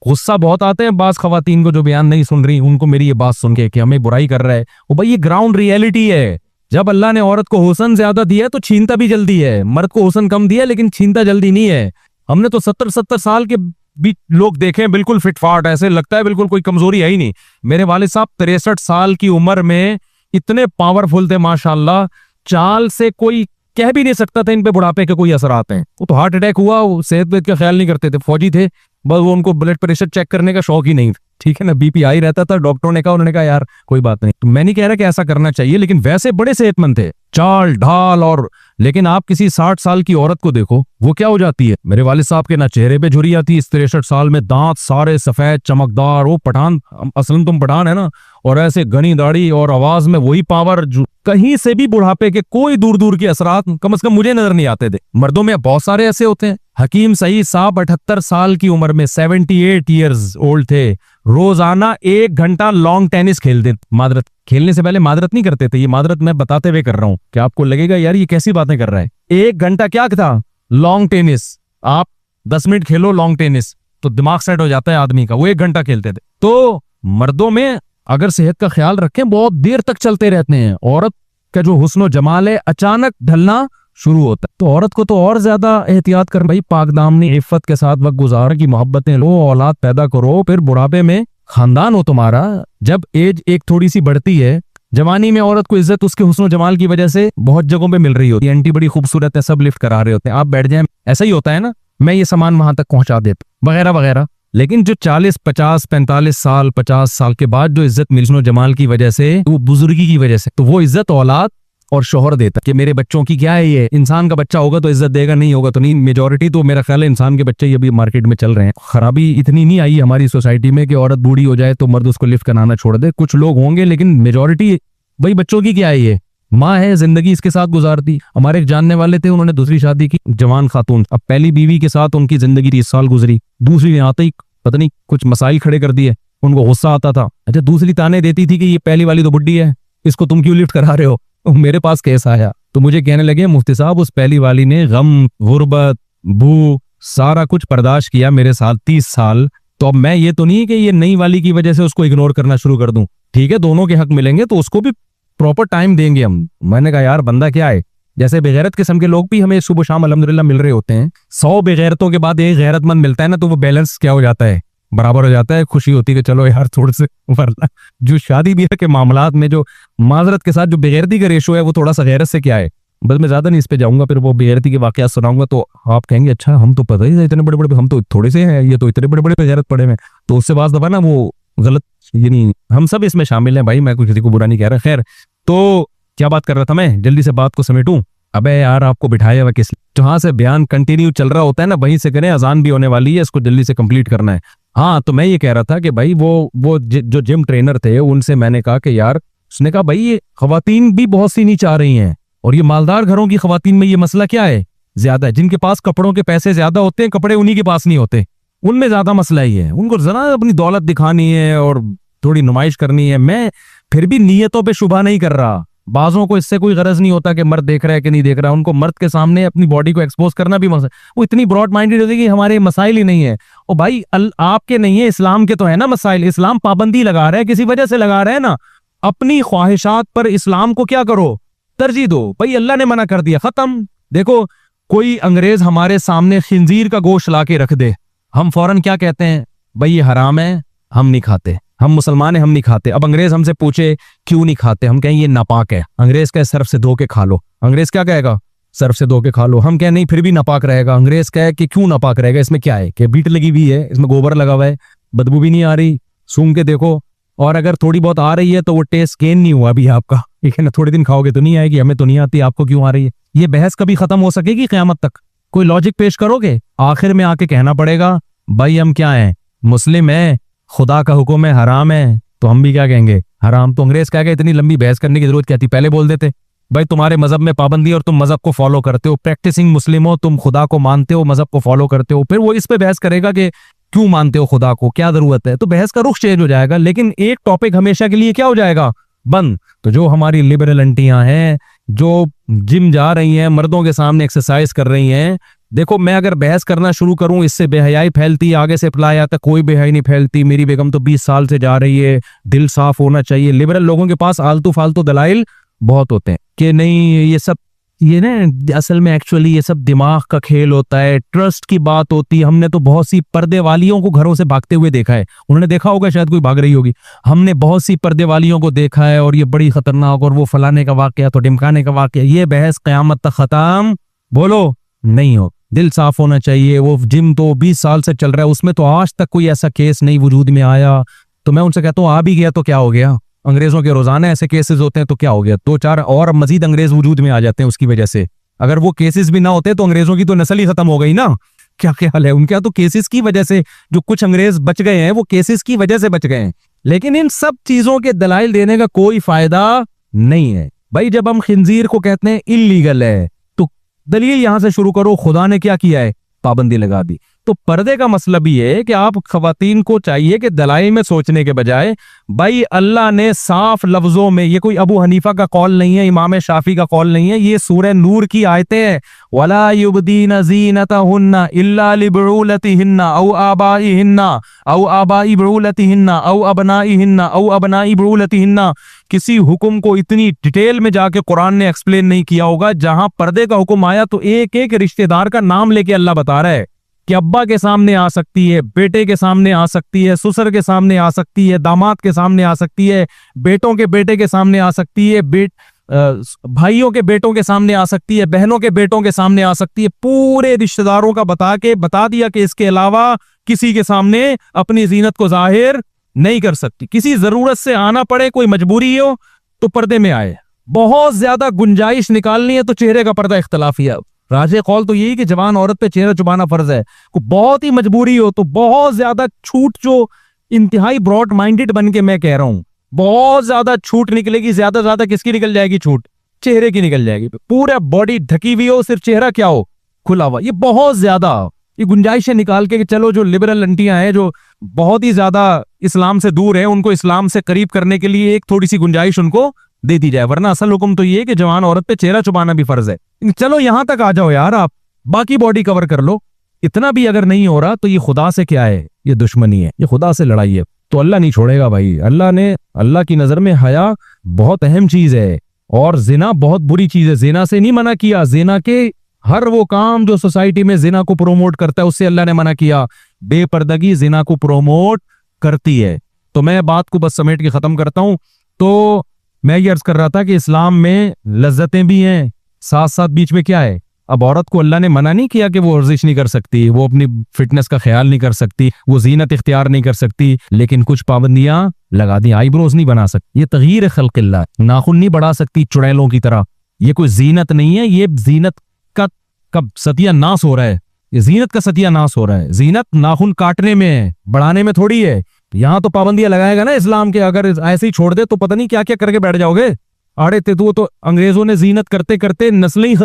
गुस्सा बहुत आते हैं बास खवातीन को जो बयान नहीं सुन रही, उनको मेरी ये बात सुन के कि हमें बुराई कर रहा है। वो भाई ये ग्राउंड रियलिटी है। जब अल्लाह ने औरत को हुस्न ज्यादा दिया है तो छीनता भी जल्दी है। मर्द को हुस्न कम दिया लेकिन छीनता जल्दी नहीं है। हमने तो 70-70 साल के भी लोग देखे हैं, बिल्कुल फिटफाट, ऐसे लगता है बिल्कुल कोई कमजोरी है ही नहीं। मेरे वालिद साहब 63 साल की उम्र में इतने पावरफुल थे माशाल्लाह, चाल से कोई कह भी नहीं सकता था इन पे बुढ़ापे के कोई असर आते हैं। वो तो हार्ट अटैक हुआ, वो सेहत वेहत का ख्याल नहीं करते थे, फौजी थे, बस वो उनको ब्लड प्रेशर चेक करने का शौक ही नहीं, ठीक है ना, बीपी हाई रहता था। डॉक्टरों ने कहा, उन्होंने कहा यार कोई बात नहीं। तो मैं नहीं कह रहा कि ऐसा करना चाहिए, लेकिन वैसे बड़े सेहतमंद थे, चाल ढाल। और लेकिन आप किसी 60 साल की औरत को देखो, वो क्या हो जाती है। मेरे वालिद साहब के ना चेहरे पे झुर्री आती, इस 63 साल में दांत सारे सफेद चमकदार। वो पठान, असलन तुम पठान है ना, और ऐसे घनी दाढ़ी और आवाज में वही पावर। कहीं से भी बुढ़ापे के कोई दूर दूर के असरात कम से कम मुझे नजर नहीं आते थे। मर्दों में बहुत सारे ऐसे होते हैं। हकीम सईद साहब 78 साल की उम्र में 78 ईयर्स ओल्ड थे, रोजाना 1 घंटा लॉन्ग टेनिस खेलते। मादरत खेलने से पहले मादरत नहीं करते थे, ये मादरत मैं बताते हुए कर रहा हूं कि आपको लगेगा यार ये कैसी बातें कर रहा है। 1 घंटा क्या था, लॉन्ग टेनिस। आप 10 मिनट खेलो लॉन्ग टेनिस तो दिमाग सेट हो जाता है आदमी का, वो 1 घंटा खेलते थे। तो मर्दों में अगर सेहत का ख्याल रखें बहुत देर तक चलते रहते हैं। औरत का जो हुस्न और जमाल है अचानक ढलना शुरू होता है, तो औरत को तो और ज्यादा एहतियात कर, भाई पाकदामनी इफ्फत के साथ वक्त गुजार की मोहब्बतें लो, औलाद पैदा करो, फिर बुढ़ापे में खानदान हो तुम्हारा। जब एज एक थोड़ी सी बढ़ती है, जवानी में औरत को इज्जत उसके हुस्न और जमाल की वजह से बहुत जगहों पे मिल रही होती है, आंटी बड़ी खूबसूरत है, सब लिफ्ट करा रहे होते हैं, आप बैठ जाएं, ऐसा ही होता है ना, मैं ये सामान वहां तक पहुंचा देता वगैरह वगैरह। लेकिन जो 40, 50, 45 साल 50 साल के बाद जो इज्जत मिली हुस्न और जमाल की वजह से, वो बुजुर्गी की वजह से, तो वो इज्जत औलाद और शोहर देता कि मेरे बच्चों की क्या है, ये इंसान का बच्चा होगा तो इज्जत देगा, नहीं होगा तो नहीं। मेजॉरिटी तो मेरा ख्याल है इंसान के बच्चे ये भी मार्केट में चल रहे हैं। खराबी इतनी नहीं आई हमारी सोसाइटी में कि औरत बूढ़ी हो जाए तो मर्द उसको लिफ्ट कराना छोड़ दे, कुछ लोग होंगे, लेकिन मेजॉरिटी भाई बच्चों की क्या है, ये माँ है, जिंदगी इसके साथ गुजारती। हमारे एक जानने वाले थे, उन्होंने दूसरी शादी की, जवान खातून, अब पहली बीवी के साथ उनकी जिंदगी 30 साल गुजरी, दूसरी में आते ही पता नहीं कुछ मसाइल खड़े कर दिए, उनको गुस्सा आता था। अच्छा, दूसरी ताने देती थी कि ये पहली वाली तो बुड्ढी है, इसको तुम क्यों लिफ्ट करा रहे हो। मेरे पास केस आया तो मुझे कहने लगे मुफ्ती साहब उस पहली वाली ने गम, गुर्बत, भूख सारा कुछ बर्दाश्त किया मेरे साथ 30 साल, तो अब मैं ये तो नहीं कि ये नई वाली की वजह से उसको इग्नोर करना शुरू कर दूं। ठीक है, दोनों के हक मिलेंगे तो उसको भी प्रॉपर टाइम देंगे हम। मैंने कहा यार बंदा क्या है, जैसे बेगैरत किस्म के लोग भी हमें सुबह शाम अल्हम्दुलिल्लाह मिल रहे होते हैं, 100 बेगैरतों के बाद एक गैरतमंद मिलता है ना, तो वो बैलेंस क्या हो जाता है, बराबर हो जाता है। खुशी होती है कि चलो यार थोड़े से, वरना जो शादी ब्याह के मामलात में जो माजरत के साथ जो बेगैरती का रेशो है वो थोड़ा सा गैरत से क्या है। बस मैं ज्यादा नहीं इस पे जाऊंगा, फिर वो बेगैरती के वाकयात सुनाऊंगा तो आप कहेंगे अच्छा हम तो पता ही नहीं, इतने बड़े बड़े, हम तो थोड़े से हैं, ये तो इतने बड़े बड़े बेगैरत पड़े हैं। तो उससे बाद दफा ना वो गलत, ये नहीं, हम सब इसमें शामिल हैं भाई, मैं कुछ किसी को बुरा नहीं कह रहा। खैर, तो क्या बात कर रहा था मैं, जल्दी से बात को समेटूं। अबे यार आपको बिठाया हुआ किस, जहां से बयान कंटिन्यू चल रहा होता है ना वहीं से करें, अजान भी होने वाली है, इसको जल्दी से कंप्लीट करना है। हाँ, तो मैं ये कह रहा था कि भाई वो जो जिम ट्रेनर थे उनसे मैंने कहा कि यार, उसने कहा भाई ये खवातीन भी बहुत सी नहीं चाह रही हैं, और ये मालदार घरों की खवातीन में ये मसला क्या है, ज्यादा है, जिनके पास कपड़ों के पैसे ज्यादा होते हैं, कपड़े उन्हीं के पास नहीं होते, उनमें ज्यादा मसला ही है, उनको जरा अपनी दौलत दिखानी है और थोड़ी नुमाइश करनी है। मैं फिर भी नीयतों पे शुबा नहीं कर रहा, बाजों को इससे कोई गरज नहीं होता कि मर्द देख रहा है कि नहीं देख रहा है, उनको मर्द के सामने अपनी बॉडी को एक्सपोज करना भी मसला, वो इतनी ब्रॉड माइंडेड होती है कि हमारे मसाइल ही नहीं है। ओ भाई आपके नहीं है, इस्लाम के तो है ना मसाइल, इस्लाम पाबंदी लगा रहा है, किसी वजह से लगा रहा है ना, अपनी ख्वाहिशात पर इस्लाम को क्या करो, तरजीह दो, भाई अल्लाह ने मना कर दिया, खत्म। देखो कोई अंग्रेज हमारे सामने खिंजीर का गोश्त ला के रख दे, हम फौरन क्या कहते हैं, भाई ये हराम है, हम नहीं खाते, हम मुसलमान हैं, हम नहीं खाते। अब अंग्रेज हमसे पूछे क्यों नहीं खाते, हम कहें ये नापाक है, अंग्रेज कहे सर्फ से धो के खा लो, अंग्रेज क्या कहेगा, सर्फ से धो के खा लो, हम कहें नहीं फिर भी नापाक रहेगा, अंग्रेज कहे कि क्यों नापाक रहेगा, इसमें क्या है, कि बीट लगी हुई है, इसमें गोबर लगा हुआ है, बदबू भी नहीं आ रही, सूंघ के देखो, और अगर थोड़ी बहुत आ रही है तो वो टेस्ट गेन नहीं हुआ अभी आपका, ठीक है ना, थोड़े दिन खाओगे तो नहीं आएगी, हमें तो नहीं आती, आपको क्यों आ रही है। ये बहस कभी खत्म हो सकेगी क़यामत तक, कोई लॉजिक पेश करोगे, आखिर में आके कहना पड़ेगा भाई हम क्या हैं, मुस्लिम है, खुदा का हुक्म है हराम है, तो हम भी क्या कहेंगे, हराम। तो अंग्रेज कहेगा इतनी लंबी बहस करने की जरूरत क्या थी, पहले बोल देते, भाई तुम्हारे मजहब में पाबंदी और तुम मजहब को फॉलो करते हो, प्रैक्टिसिंग मुस्लिम हो, तुम खुदा को मानते हो, मजहब को फॉलो करते हो, फिर वो इस पे बहस करेगा कि क्यों मानते हो खुदा को, क्या जरूरत है, तो बहस का रुख चेंज हो जाएगा, लेकिन एक टॉपिक हमेशा के लिए क्या हो जाएगा, बंद। तो जो हमारी लिबरल आंटियां हैं, जो जिम जा रही हैं, मर्दों के सामने एक्सरसाइज कर रही हैं, देखो मैं अगर बहस करना शुरू करूं इससे बेहयाई फैलती, आगे से फैलाया आता, कोई बेहयाई नहीं फैलती, मेरी बेगम तो 20 साल से जा रही है, दिल साफ होना चाहिए। लिबरल लोगों के पास आलतू फालतू दलाइल बहुत होते हैं कि नहीं ये सब, ये ना असल में एक्चुअली ये सब दिमाग का खेल होता है, ट्रस्ट की बात होती है। हमने तो बहुत सी पर्दे वालियों को घरों से भागते हुए देखा है, उन्होंने देखा होगा, शायद कोई भाग रही होगी, हमने बहुत सी पर्दे वालियों को देखा है, और ये बड़ी खतरनाक, और वो फलाने का वाकया तो ढिमकाने का वाकया, ये बहस क़यामत तक खत्म बोलो नहीं हो। दिल साफ होना चाहिए। वो जिम तो 20 साल से चल रहा है, उसमें तो आज तक कोई ऐसा केस नहीं वजूद में आया, तो मैं उनसे कहता हूँ आ भी गया तो क्या हो गया, अंग्रेजों के रोजाना ऐसे केसेस होते हैं तो क्या हो गया, 2-4 और मजीद अंग्रेज वजूद में आ जाते हैं उसकी वजह से। अगर वो केसेस भी ना होते तो अंग्रेजों की तो नस्ल ही खत्म हो गई ना। क्या ख्याल है उनका, तो केसेस की वजह से जो कुछ अंग्रेज बच गए हैं वो केसेस की वजह से बच गए हैं। लेकिन इन सब चीजों के दलाइल देने का कोई फायदा नहीं है भाई। जब हम खिंजीर को कहते हैं इलीगल है, तो दलील यहां से शुरू करो, खुदा ने क्या किया है, पाबंदी लगा दी। तो पर्दे का मतलब ये है कि आप खवातीन को चाहिए कि दलाई में सोचने के बजाय, भाई अल्लाह ने साफ लफ्जों में, ये कोई अबू हनीफा का कौल नहीं है, इमाम शाफी का कौल नहीं है, ये सूरह नूर की आयतें हैं। वला युबदीन ज़ीनतहुन्ना इल्ला लिबुलतिहिन्ना औ आबाइहिन्ना औ आबाई बुलतिहिन्ना औ अबनाइहिन्ना औ अबनाई बुलतिहिन्ना। किसी हुक्म को इतनी डिटेल में जाके कुरान ने एक्सप्लेन नहीं किया होगा। जहां पर्दे का हुक्म आया तो एक एक रिश्तेदार का नाम लेके अल्लाह बता रहा है कि अब्बा के सामने आ सकती है, बेटे के सामने आ सकती है, ससुर के सामने आ सकती है, दामाद के सामने आ सकती है, बेटों के बेटे के सामने आ सकती है, भाइयों के बेटों के सामने आ सकती है, बहनों के बेटों के सामने आ सकती है। पूरे रिश्तेदारों का बता दिया कि इसके अलावा किसी के सामने अपनी जीनत को जाहिर नहीं कर सकती। किसी जरूरत से आना पड़े, कोई मजबूरी हो तो पर्दे में आए। बहुत ज्यादा गुंजाइश निकालनी है तो चेहरे का पर्दा इख्तलाफी है। राजे कौल तो यही कि जवान औरत पे चेहरा छुपाना फर्ज है। को बहुत ही मजबूरी हो तो बहुत ज्यादा छूट, जो इंतहाई ब्रॉड माइंडेड बन के मैं कह रहा हूं, बहुत ज्यादा छूट निकलेगी। ज्यादा किसकी निकल जाएगी छूट? चेहरे की निकल जाएगी। पूरा बॉडी ढकी हुई हो, सिर्फ चेहरा क्या हो, खुला हुआ। ये बहुत ज्यादा ये गुंजाइशें निकाल के कि चलो जो लिबरल आंटियां हैं जो बहुत ही ज्यादा इस्लाम से दूर है, उनको इस्लाम से करीब करने के लिए एक थोड़ी सी गुंजाइश उनको दे दी जाए। वरना असल हुक्म तो ये कि जवान औरत पे चेहरा छुपाना भी फर्ज है। चलो यहां तक आ जाओ यार, आप बाकी बॉडी कवर कर लो। इतना भी अगर नहीं हो रहा तो ये खुदा से क्या है? ये दुश्मनी है, ये खुदा से लड़ाई है। तो अल्लाह नहीं छोड़ेगा भाई। अल्लाह की नजर में हया बहुत अहम चीज है और जिना बहुत बुरी चीज है। जिना से नहीं मना किया, जिना के हर वो काम जो सोसाइटी में जिना को प्रोमोट करता है उससे अल्लाह ने मना किया। बेपर्दगी जिना को प्रोमोट करती है। तो मैं बात को बस समेट के खत्म करता हूं। तो मैं ये अर्ज कर रहा था कि इस्लाम में लज्जतें भी हैं, साथ साथ बीच में क्या है। अब औरत को अल्लाह ने मना नहीं किया कि वो वर्जिश नहीं कर सकती, वो अपनी फिटनेस का ख्याल नहीं कर सकती, वो जीनत इख्तियार नहीं कर सकती, लेकिन कुछ पाबंदियां लगा दी। आईब्रोज नहीं बना सकती, ये तगयीर खल्क़िल्लाह। नाखून नहीं बढ़ा सकती चुड़ैलों की तरह, ये कोई जीनत नहीं है। ये जीनत का सत्यानाश हो रहा है, ये जीनत का सत्यानाश हो रहा है। जीनत नाखून काटने में है, बढ़ाने में थोड़ी है। यहां तो पाबंदियां लगाएगा ना इस्लाम के। अगर ऐसे ही छोड़ दे तो पता नहीं क्या क्या करके बैठ जाओगे। अरे तो अंग्रेजों ने जीनत करते करते नस्लें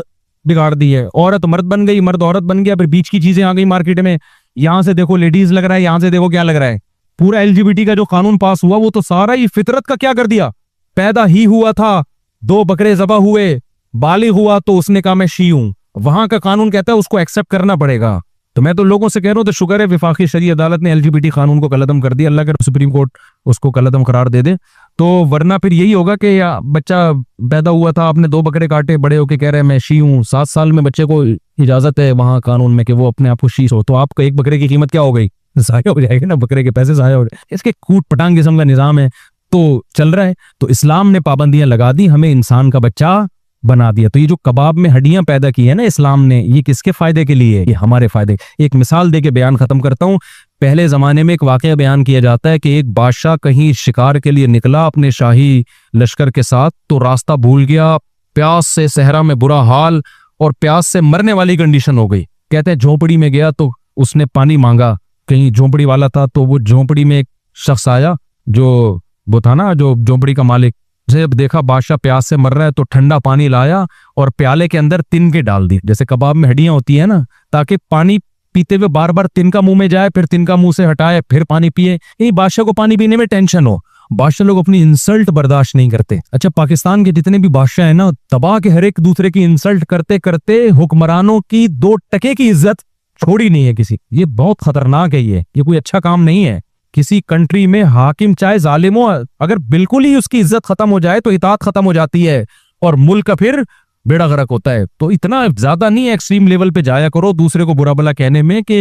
बिगाड़ दी है। औरत मर्द बन गई, मर्द औरत बन गया, फिर बीच की चीजें आ गई मार्केट में। यहां से देखो लेडीज लग रहा है, यहां से देखो क्या लग रहा है। पूरा एलजीबीटी का जो कानून पास हुआ वो तो सारा ही फितरत का क्या कर दिया। पैदा ही हुआ था, 2 बकरे ज़बह हुए, बालिग हुआ तो उसने कहा मैं शी हूं। वहां का कानून कहता है उसको एक्सेप्ट करना पड़ेगा। तो मैं तो लोगों से कह रहा हूं, तो शुक्र है विफाकी शरी अदालत ने एलजीबीटी कानून को कलअदम कर दिया। अल्लाह के सुप्रीम कोर्ट उसको कलअदम करार दे दे। तो वरना फिर यही होगा कि बच्चा पैदा हुआ था, आपने 2 बकरे काटे, बड़े होके कह रहे हैं मैं शी हूं। 7 साल में बच्चे को इजाजत है वहां कानून में कि वो अपने आप को शी हो। तो आपका 1 बकरे की कीमत क्या हो गई? जाया हो जाएगी ना, बकरे के पैसे जाया हो जाए। इसके कूट पटांग किस्म का निजाम है तो चल रहा है। तो इस्लाम ने पाबंदियां लगा दी, हमें इंसान का बच्चा बना दिया। तो ये जो कबाब में हड्डियां पैदा की है ना इस्लाम ने, ये किसके फायदे के लिए? ये हमारे फायदे। एक मिसाल दे के बयान खत्म करता हूं। पहले जमाने में एक वाकया बयान किया जाता है कि एक बादशाह कहीं शिकार के लिए निकला अपने शाही लश्कर के साथ, तो रास्ता भूल गया, प्यास से सहरा में बुरा हाल और प्यास से मरने वाली कंडीशन हो गई। कहते हैं झोपड़ी में गया तो उसने पानी मांगा, कहीं झोपड़ी वाला था, तो वो झोपड़ी में एक शख्स आया जो वो था ना जो झोपड़ी का मालिक। जब देखा बादशाह प्यास से मर रहा है तो ठंडा पानी लाया और प्याले के अंदर तिनके डाल दी, जैसे कबाब में हड्डियां होती है ना, ताकि पानी पीते हुए बार बार तिनका मुंह में जाए, फिर तिनका मुंह से हटाए, फिर पानी पिए। यही बादशाह को पानी पीने में टेंशन हो। बादशाह लोग अपनी इंसल्ट बर्दाश्त नहीं करते। अच्छा, पाकिस्तान के जितने भी बादशाह हैं ना, तबाह के हर एक दूसरे की इंसल्ट करते करते हुक्मरानों की 2 टके की इज्जत छोड़ी नहीं है किसी। ये बहुत खतरनाक है। ये कोई अच्छा काम नहीं है। किसी कंट्री में हाकिम चाहे जालिम हो, अगर बिल्कुल ही उसकी इज्जत खत्म हो जाए तो इताअत खत्म हो जाती है और मुल्क का फिर बेड़ा गर्क होता है। तो इतना ज्यादा नहीं एक्सट्रीम लेवल पे जाया करो दूसरे को बुरा भला कहने में कि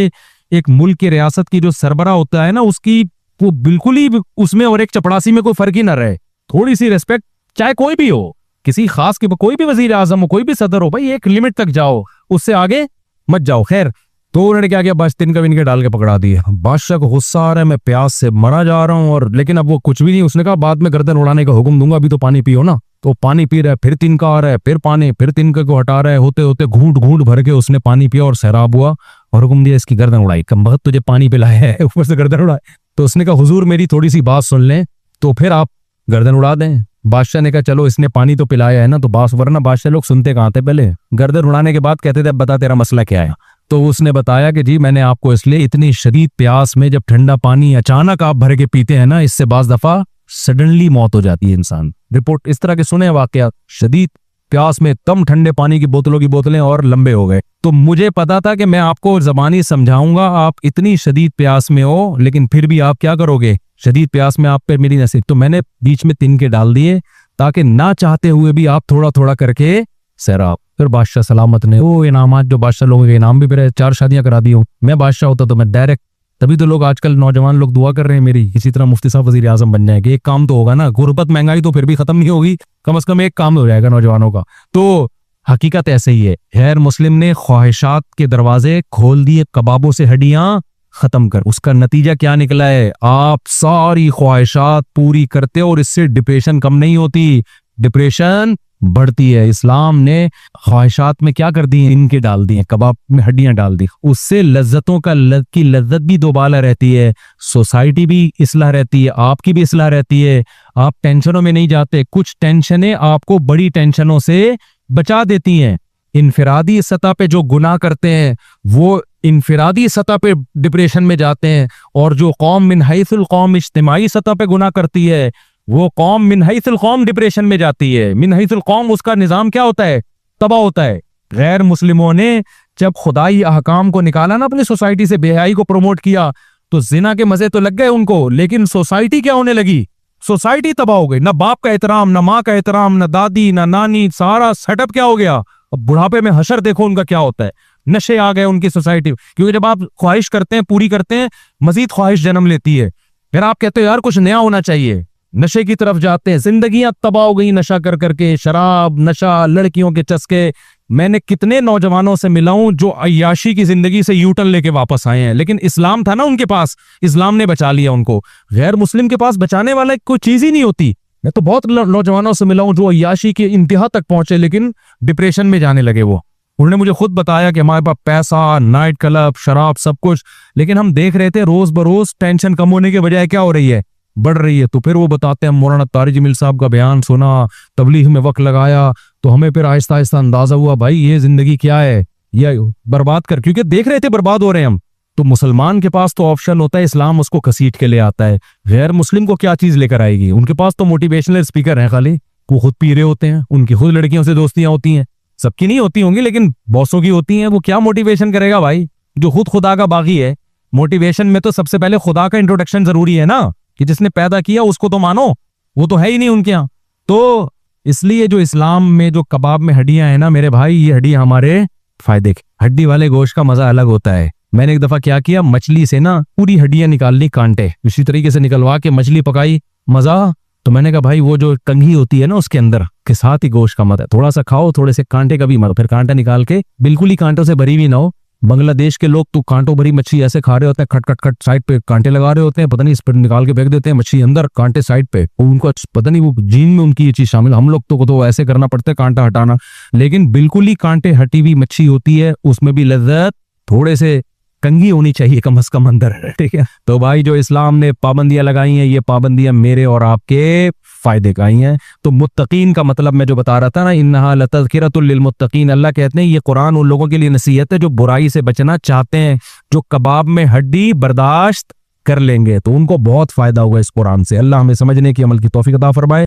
एक मुल्क की रियासत की जो सरबरा होता है ना, उसकी वो बिल्कुल ही उसमें और एक चपड़ासी में कोई फर्क ही ना रहे। थोड़ी सी रिस्पेक्ट, चाहे कोई भी हो, किसी खास की, कोई भी वजीर आजम हो, कोई भी सदर हो, भाई एक लिमिट तक जाओ, उससे आगे मत जाओ। खैर, तो उन्होंने क्या किया, बस तिनका विनके डाल के पकड़ा दिए। बादशाह को गुस्सा आ रहा है, मैं प्यास से मरा जा रहा हूं, और लेकिन अब वो कुछ भी नहीं। उसने कहा बाद में गर्दन उड़ाने का हुक्म दूंगा, अभी तो पानी पियो ना। तो पानी पी रहा है, फिर तिनका आ रहा है, फिर पानी, फिर तिनके को हटा रहा है। होते होते घूंट घूंट भर के उसने पानी पिया और सैराब हुआ और हुक्म दिया इसकी गर्दन उड़ाई। कम वक्त तुझे पानी पिलाया है, ऊपर से गर्दन उड़ाए। तो उसने कहा हुजूर मेरी थोड़ी सी बात सुन लें तो फिर आप गर्दन उड़ा दें। बादशाह ने कहा चलो इसने पानी तो पिलाया है ना, तो वरना बादशाह लोग सुनते कहाँ थे, पहले गर्दन उड़ाने के बाद कहते थे अब बता तेरा मसला क्या है। तो उसने बताया कि जी मैंने आपको इसलिए, इतनी शदीद प्यास में जब ठंडा पानी अचानक आप भर के पीते हैं ना, इससे बाज दफा सडनली मौत हो जाती है इंसान। रिपोर्ट इस तरह के सुने वाकयात, शदीद प्यास में एकदम ठंडे पानी की बोतलों की बोतलें और लंबे हो गए। तो मुझे पता था कि मैं आपको जबानी समझाऊंगा, आप इतनी शदीद प्यास में हो लेकिन फिर भी आप क्या करोगे, शदीद प्यास में आप पे मेरी नसीब। तो मैंने बीच में तिनके डाल दिए ताकि ना चाहते हुए भी आप थोड़ा थोड़ा करके सैराब। फिर बादशाह सलामत ने वो इनामात जो बादशाह लोगों के इनाम भी मेरे 4 शादियां करा दी हूँ। मैं बादशाह होता तो मैं डायरेक्ट, तभी तो लोग आजकल नौजवान लोग दुआ कर रहे हैं मेरी, इसी तरह मुफ्ती साहब वजीर आजम बन जाएंगे। एक काम तो होगा ना, गुर्बत महंगाई तो फिर भी खत्म नहीं होगी, कम से कम एक काम हो जाएगा नौजवानों का। तो हकीकत ऐसे ही है, गैर मुस्लिम ने ख्वाहिशात के दरवाजे खोल दिए, कबाबों से हड्डियां खत्म कर। उसका नतीजा क्या निकला है, आप सारी ख्वाहिशात पूरी करते हो और इससे डिप्रेशन कम नहीं होती, डिप्रेशन बढ़ती है। इस्लाम ने ख्वाहिशात में क्या कर दी, इनके डाल दिए, कबाब में हड्डियां डाल दी, उससे लज्जतों की लज्जत भी दोबाला रहती है, सोसाइटी भी इसलाह रहती है, आपकी भी इसलाह रहती है, आप टेंशनों में नहीं जाते। कुछ टेंशनें आपको बड़ी टेंशनों से बचा देती हैं। इनफिरादी सतह पे जो गुनाह करते हैं वो इनफिरादी सतह पे डिप्रेशन में जाते हैं, और जो कौम मिन हैसुल कौम इज्तिमाई सतह पे गुनाह करती है वो कौम मिन हैसुल कौम डिप्रेशन में जाती है। मिन हैसुल कौम उसका निजाम क्या होता है, तबाह होता है। गैर मुस्लिमों ने जब खुदाई अहकाम को निकाला ना अपनी सोसाइटी से, बेहयाई को प्रमोट किया, तो जिना के मजे तो लग गए उनको, लेकिन सोसाइटी क्या होने लगी, सोसाइटी तबाह हो गई। ना बाप का एहतराम, ना माँ का एहतराम, ना दादी ना नानी, सारा सेटअप क्या हो गया। अब बुढ़ापे में हशर देखो उनका क्या होता है, नशे आ गए उनकी सोसाइटी। क्योंकि जब आप ख्वाहिश करते हैं, पूरी करते हैं, मजीद ख्वाहिश जन्म लेती है, फिर आप कहते हो यार कुछ नया होना चाहिए, नशे की तरफ जाते हैं। जिंदगियां तबाह हो गई नशा कर करके, शराब, नशा, लड़कियों के चस्के। मैंने कितने नौजवानों से मिला हूं जो अय्याशी की जिंदगी से यूटर्न लेके वापस आए हैं, लेकिन इस्लाम था ना उनके पास, इस्लाम ने बचा लिया उनको। गैर मुस्लिम के पास बचाने वाला कोई चीज ही नहीं होती। मैं तो बहुत नौजवानों से मिला हूं जो अय्याशी के इंतहा तक पहुंचे लेकिन डिप्रेशन में जाने लगे। वो उन्होंने मुझे खुद बताया कि हमारे पास पैसा, नाइट क्लब, शराब, सब कुछ, लेकिन हम देख रहे थे रोज बरोज टेंशन कम होने के बजाय क्या हो रही है, बढ़ रही है। तो फिर वो बताते हैं मौलाना तारिक जमील साहब का बयान सुना, तबलीग में वक्त लगाया, तो हमें फिर आहिस्ता आहिस्ता अंदाजा हुआ भाई ये जिंदगी क्या है, ये बर्बाद कर, क्योंकि देख रहे थे बर्बाद हो रहे हैं हम। तो मुसलमान के पास तो ऑप्शन होता है, इस्लाम उसको घसीट के ले आता है। गैर मुस्लिम को क्या चीज लेकर आएगी, उनके पास तो मोटिवेशनल स्पीकर हैं खाली, वो खुद पी रहे होते हैं, उनकी खुद लड़कियों से दोस्तियां होती हैं, सबकी नहीं होती होंगी लेकिन बॉसों की होती हैं। वो क्या मोटिवेशन करेगा भाई, जो खुद खुदा का बागी है। मोटिवेशन में तो सबसे पहले खुदा का इंट्रोडक्शन जरूरी है ना, कि जिसने पैदा किया उसको तो मानो, वो तो है ही नहीं उनके यहाँ। तो इसलिए जो इस्लाम में जो कबाब में हड्डियां हैं ना मेरे भाई, ये हड्डियां हमारे फायदे की। हड्डी वाले गोश्त का मजा अलग होता है। मैंने एक दफा क्या किया, मछली से ना पूरी हड्डियां निकाल ली, कांटे इसी तरीके से निकलवा के मछली पकाई, मजा। तो मैंने कहा भाई वो जो कंघी होती है ना उसके अंदर के साथ ही गोश्त का मत है, थोड़ा सा खाओ, थोड़े से कांटे का भी मत, फिर कांटा निकाल के, बिल्कुल ही कांटों से भरी हुई ना हो। बांग्लादेश के लोग तो कांटों भरी मच्छी ऐसे खा रहे होते हैं, खट खट खट साइड पे कांटे लगा रहे होते हैं, पता नहीं इस पर निकाल के फेंक देते हैं मच्छी अंदर, कांटे साइड पे, उनको पता नहीं वो जीन में उनकी ये चीज शामिल। हम लोग तो ऐसे करना पड़ता है कांटा हटाना, लेकिन बिल्कुल ही कांटे हटी हुई मच्छी होती है, उसमें भी लज्जत, थोड़े से कंघी होनी चाहिए कम से कम अंदर, ठीक है। तो भाई जो इस्लाम ने पाबंदियां लगाई हैं, ये पाबंदियां मेरे और आपके फायदे का ही हैं। तो मुत्तकीन का मतलब मैं जो बता रहा था ना, इन्नहा लतज़किरतुल लिलमुत्तकीन, अल्लाह कहते हैं ये कुरान उन लोगों के लिए नसीहत है जो बुराई से बचना चाहते हैं, जो कबाब में हड्डी बर्दाश्त कर लेंगे, तो उनको बहुत फायदा होगा इस कुरान से। अल्लाह हमें समझने की, अमल की तौफीक अता फरमाए।